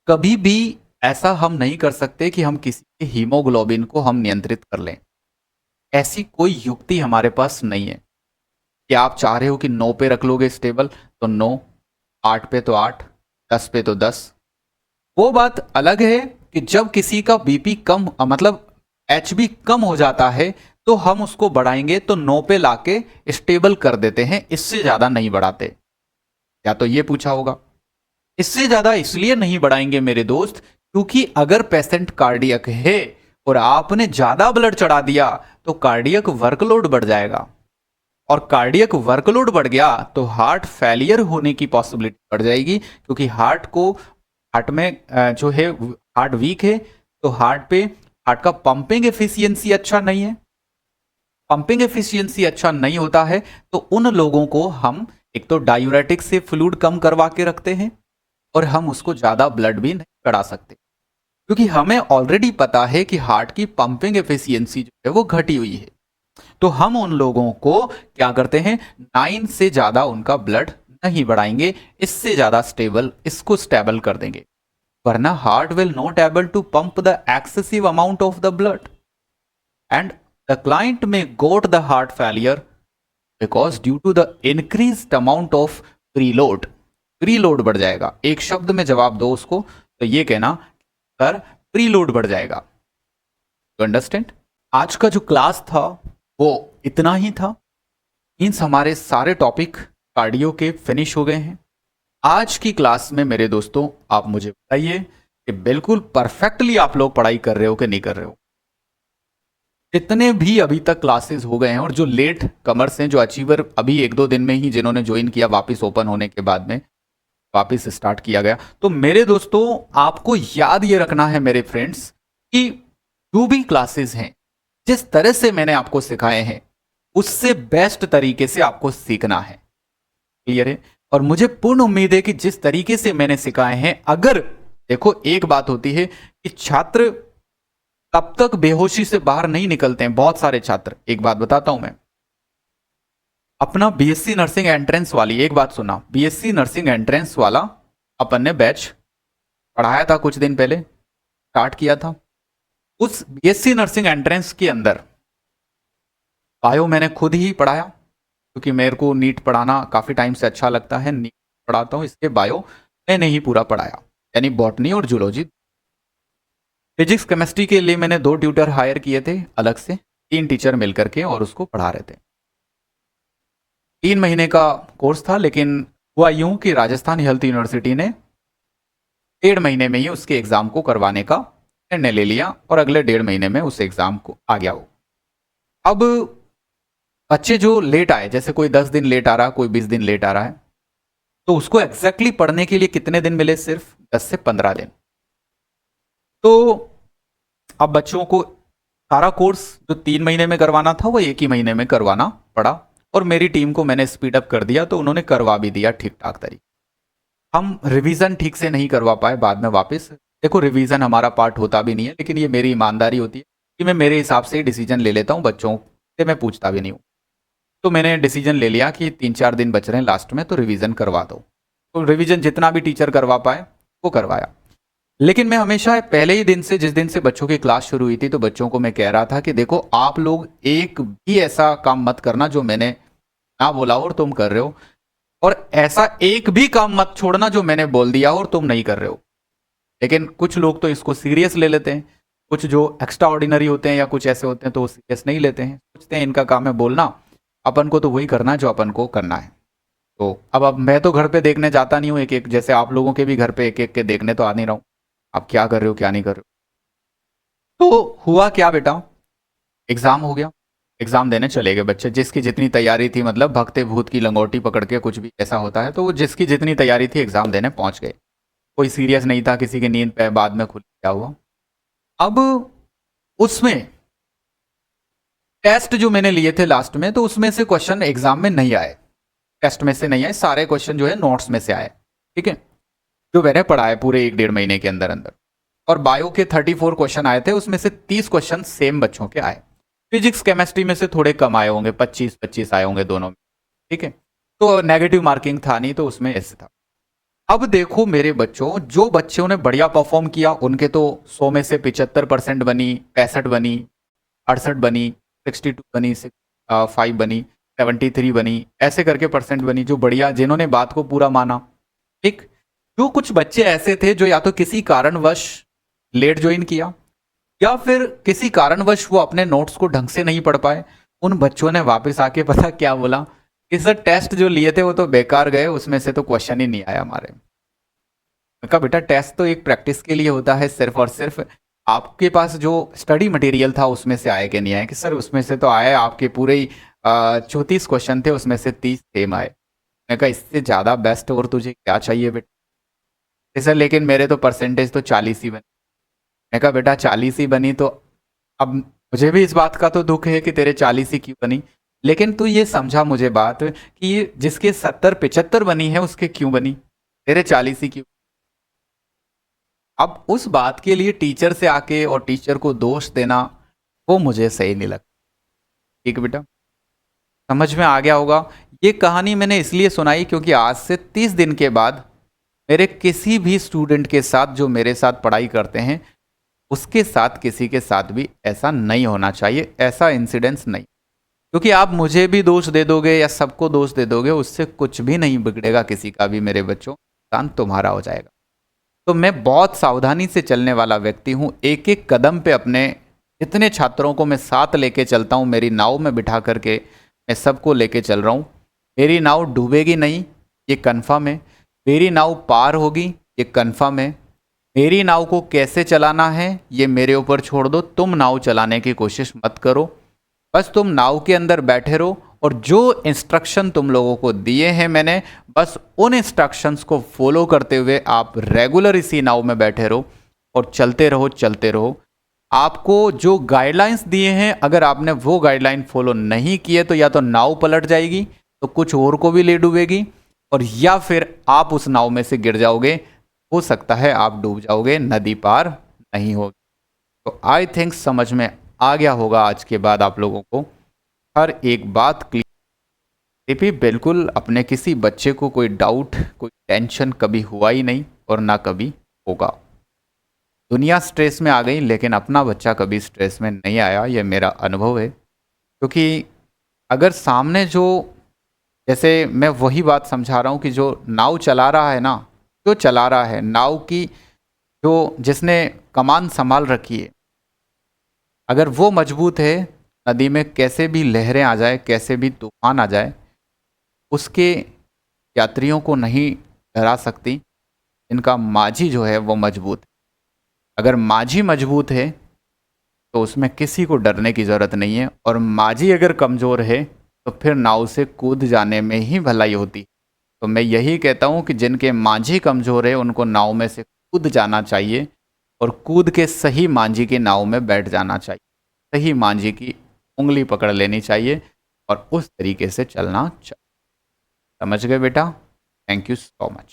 कभी भी ऐसा हम नहीं कर सकते कि हम किसी के हीमोग्लोबिन को हम नियंत्रित कर लें। ऐसी कोई युक्ति हमारे पास नहीं है कि आप चाह रहे हो कि 9 पे रख लोगे स्टेबल तो 9, 8 पे तो 8, 10 पे तो 10। वो बात अलग है कि जब किसी का बीपी कम मतलब एचबी कम हो जाता है तो हम उसको बढ़ाएंगे तो 9 पे लाके स्टेबल कर देते हैं, इससे ज्यादा नहीं बढ़ाते। या तो ये पूछा होगा। इससे ज्यादा इसलिए नहीं बढ़ाएंगे मेरे दोस्त क्योंकि अगर पेशेंट कार्डियक है और आपने ज्यादा ब्लड चढ़ा दिया तो कार्डियक वर्कलोड बढ़ जाएगा, और कार्डियक वर्कलोड बढ़ गया तो हार्ट फेलियर होने की पॉसिबिलिटी बढ़ जाएगी, क्योंकि हार्ट में जो है हार्ट वीक है तो हार्ट का पंपिंग एफिशिएंसी अच्छा नहीं है। पंपिंग एफिशिएंसी अच्छा नहीं होता है तो उन लोगों को हम एक तो डायूरेटिक से फ्लूइड कम करवा के रखते हैं और हम उसको ज्यादा ब्लड भी नहीं चढ़ा सकते, क्योंकि हमें ऑलरेडी पता है कि हार्ट की पंपिंग एफिशिएंसी जो है वो घटी हुई है। तो हम उन लोगों को क्या करते हैं, 9 से ज्यादा उनका ब्लड नहीं बढ़ाएंगे, इससे ज्यादा इसको स्टेबल कर देंगे, वरना heart will not able to pump the excessive amount of the blood and the client में got the heart failure because due to the increased amount of preload. Preload बढ़ जाएगा। एक शब्द में जवाब दो उसको तो ये कहना सर प्रीलोड बढ़ जाएगा। You understand? आज का जो क्लास था वो इतना ही था। मीन्स हमारे सारे टॉपिक कार्डियो के फिनिश हो गए हैं। आज की क्लास में मेरे दोस्तों आप मुझे बताइए कि बिल्कुल परफेक्टली आप लोग पढ़ाई कर रहे हो कि नहीं कर रहे हो। जितने भी अभी तक क्लासेस हो गए हैं और जो लेट कमर्स हैं, जो अचीवर अभी 1-2 दिन में ही जिन्होंने ज्वाइन किया वापस ओपन होने के बाद में वापस स्टार्ट किया गया, तो मेरे दोस्तों आपको याद ये रखना है मेरे फ्रेंड्स कि जो भी क्लासेस हैं जिस तरह से मैंने आपको सिखाए हैं उससे बेस्ट तरीके से आपको सीखना है। क्लियर है? और मुझे पूर्ण उम्मीद है कि जिस तरीके से मैंने सिखाए हैं, अगर देखो एक बात होती है कि छात्र तब तक बेहोशी से बाहर नहीं निकलते हैं। बहुत सारे छात्र, एक बात बताता हूं मैं, अपना बीएससी नर्सिंग एंट्रेंस वाली एक बात सुना, बीएससी नर्सिंग एंट्रेंस वाला अपन ने बैच पढ़ाया था, कुछ दिन पहले स्टार्ट किया था। उस बीएससी नर्सिंग एंट्रेंस के अंदर बायो मैंने खुद ही पढ़ाया, क्योंकि मेरे को नीट पढ़ाना काफी टाइम से अच्छा लगता है, नीट पढ़ाता हूं, इसके बायो मैंने ही पूरा पढ़ाया, यानी बॉटनी और जूलॉजी। फिजिक्स केमिस्ट्री के लिए मैंने 2 ट्यूटर हायर किए थे अलग से, 3 टीचर मिलकर के और उसको पढ़ा रहे थे। 3 महीने का कोर्स था, लेकिन हुआ यूं कि राजस्थान हेल्थ यूनिवर्सिटी ने 1.5 महीने में ही उसके एग्जाम को करवाने का निर्णय ले लिया और अगले 1.5 महीने में उस एग्जाम को आ गया वो। अब बच्चे जो लेट आए, जैसे कोई 10 दिन लेट आ रहा है, कोई 20 दिन लेट आ रहा है, तो उसको एग्जैक्टली पढ़ने के लिए कितने दिन मिले? सिर्फ 10 से 15 दिन। तो अब बच्चों को सारा कोर्स जो 3 महीने में करवाना था वो 1 ही महीने में करवाना पड़ा, और मेरी टीम को मैंने स्पीड अप कर दिया तो उन्होंने करवा भी दिया ठीक ठाक तरीके। हम रिवीजन ठीक से नहीं करवा पाए बाद में वापस। देखो रिवीजन हमारा पार्ट होता भी नहीं है, लेकिन ये मेरी ईमानदारी होती है कि मैं मेरे हिसाब से डिसीजन ले लेता हूँ, बच्चों से मैं पूछता भी नहीं हूँ। तो मैंने डिसीजन ले लिया कि 3-4 दिन बच रहे हैं लास्ट में, तो रिवीजन करवा दो। तो रिवीजन जितना भी टीचर करवा पाए वो करवाया। लेकिन मैं हमेशा पहले ही दिन से, जिस दिन से बच्चों की क्लास शुरू हुई थी, तो बच्चों को मैं कह रहा था कि देखो आप लोग एक भी ऐसा काम मत करना जो मैंने ना बोला हो और तुम कर रहे हो, और ऐसा एक भी काम मत छोड़ना जो मैंने बोल दिया हो और तुम नहीं कर रहे हो। लेकिन कुछ लोग तो इसको सीरियस ले लेते हैं, कुछ जो एक्स्ट्रा ऑर्डिनरी होते हैं या कुछ ऐसे होते हैं तो वो सीरियस नहीं लेते हैं, सोचते हैं इनका काम है बोलना, अपन को तो वही करना है जो अपन को करना है। तो अब मैं तो घर पे देखने जाता नहीं हूँ एक एक, जैसे आप लोगों के भी घर पे एक एक के देखने तो आ नहीं रहा हूँ। आप क्या कर रहे हो क्या नहीं कर रहे हो। तो हुआ क्या बेटा, एग्जाम हो गया, एग्जाम देने चले गए बच्चे, जिसकी जितनी तैयारी थी, मतलब भगते भूत की लंगोटी पकड़ के कुछ भी ऐसा होता है, तो वो जिसकी जितनी तैयारी थी एग्जाम देने पहुंच गए। कोई सीरियस नहीं था, किसी की नींद पे बाद में खुल गया हुआ। अब उसमें टेस्ट जो मैंने लिए थे लास्ट में, तो उसमें से क्वेश्चन एग्जाम में नहीं आए, टेस्ट में से नहीं आए, सारे क्वेश्चन जो है नोट्स में से आए। ठीक है, जो मैंने पढ़ा है पूरे 1 डेढ़ महीने के अंदर अंदर। और बायो के 34 क्वेश्चन आए थे, उसमें से 30 क्वेश्चन सेम बच्चों के आए। फिजिक्स केमिस्ट्री में से थोड़े कम आए होंगे, 25-25 आए होंगे दोनों में। ठीक है, तो नेगेटिव मार्किंग था नहीं, तो उसमें ऐसे था। अब देखो मेरे बच्चों, जो बच्चों ने बढ़िया परफॉर्म किया उनके तो 100 में से 75% बनी, 65 बनी, 68 बनी, 62 बनी, 5 बनी, 73 बनी, ऐसे करके परसेंट बनी, जो बढ़िया जिन्होंने बात को पूरा माना। ठीक, जो कुछ बच्चे ऐसे थे जो या तो किसी कारणवश लेट ज्वाइन किया, या फिर किसी कारणवश वो अपने नोट्स को ढंग से नहीं पढ़ पाए, उन बच्चों ने वापस आके पता क्या बोला कि सर टेस्ट जो लिए थे वो तो बेकार गए, उसमें से तो क्वेश्चन ही नहीं आया हमारे। मैं कहा बेटा टेस्ट तो एक प्रैक्टिस के लिए होता है सिर्फ और सिर्फ, आपके पास जो स्टडी मटेरियल था उसमें से आए कि नहीं आए, कि सर उसमें से तो आए, आपके पूरे ही 34 क्वेश्चन थे, उसमें से 30 सेम आए। मैं कहा इससे ज़्यादा बेस्ट और तुझे क्या चाहिए बेटा। सर लेकिन मेरे तो परसेंटेज तो 40 ही बनी। मैं कहा बेटा 40 ही बनी तो अब मुझे भी इस बात का तो दुख है कि तेरे 40 ही क्यों बनी, लेकिन तू ये समझा मुझे बात कि ये जिसके 70-75 बनी है उसके क्यों बनी, तेरे 40 ही क्यों। अब उस बात के लिए टीचर से आके और टीचर को दोष देना, वो मुझे सही नहीं लगता। ठीक है बेटा, समझ में आ गया होगा। ये कहानी मैंने इसलिए सुनाई क्योंकि आज से 30 दिन के बाद मेरे किसी भी स्टूडेंट के साथ जो मेरे साथ पढ़ाई करते हैं, उसके साथ किसी के साथ भी ऐसा नहीं होना चाहिए, ऐसा इंसिडेंस नहीं। क्योंकि आप मुझे भी दोष दे दोगे या सबको दोष दे दोगे, उससे कुछ भी नहीं बिगड़ेगा किसी का भी मेरे बच्चों, नुकसान तुम्हारा हो जाएगा। तो मैं बहुत सावधानी से चलने वाला व्यक्ति हूँ, एक एक कदम पे अपने जितने छात्रों को मैं साथ लेके चलता हूँ, मेरी नाव में बिठा करके मैं सबको लेके चल रहा हूँ। मेरी नाव डूबेगी नहीं, ये कन्फर्म है। मेरी नाव पार होगी, ये कन्फर्म है। मेरी नाव को कैसे चलाना है ये मेरे ऊपर छोड़ दो, तुम नाव चलाने की कोशिश मत करो। बस तुम नाव के अंदर बैठे रहो और जो इंस्ट्रक्शन तुम लोगों को दिए हैं मैंने, बस उन इंस्ट्रक्शंस को फॉलो करते हुए आप रेगुलर इसी नाव में बैठे रहो और चलते रहो चलते रहो। आपको जो गाइडलाइंस दिए हैं, अगर आपने वो गाइडलाइन फॉलो नहीं किए तो या तो नाव पलट जाएगी, तो कुछ और को भी ले डूबेगी, और या फिर आप उस नाव में से गिर जाओगे, हो सकता है आप डूब जाओगे, नदी पार नहीं होगी। तो आई थिंक समझ में आ गया होगा आज के बाद आप लोगों को हर एक बात क्लियर। भी बिल्कुल अपने किसी बच्चे को कोई डाउट, कोई टेंशन कभी हुआ ही नहीं और ना कभी होगा। दुनिया स्ट्रेस में आ गई लेकिन अपना बच्चा कभी स्ट्रेस में नहीं आया, ये मेरा अनुभव है। क्योंकि अगर सामने जो, जैसे मैं वही बात समझा रहा हूँ कि जो नाव चला रहा है ना, जो चला रहा है नाव की, जो जिसने कमान संभाल रखी है, अगर वो मजबूत है, नदी में कैसे भी लहरें आ जाए, कैसे भी तूफान आ जाए, उसके यात्रियों को नहीं डरा सकती। इनका माझी जो है वो मजबूत है। अगर माझी मजबूत है तो उसमें किसी को डरने की ज़रूरत नहीं है, और माझी अगर कमज़ोर है तो फिर नाव से कूद जाने में ही भलाई होती। तो मैं यही कहता हूँ कि जिनके माझी कमज़ोर है उनको नाव में से कूद जाना चाहिए, और कूद के सही मांझी की नाव में बैठ जाना चाहिए, सही मांझी की उंगली पकड़ लेनी चाहिए और उस तरीके से चलना चाहिए। समझ गए बेटा? Thank you so much.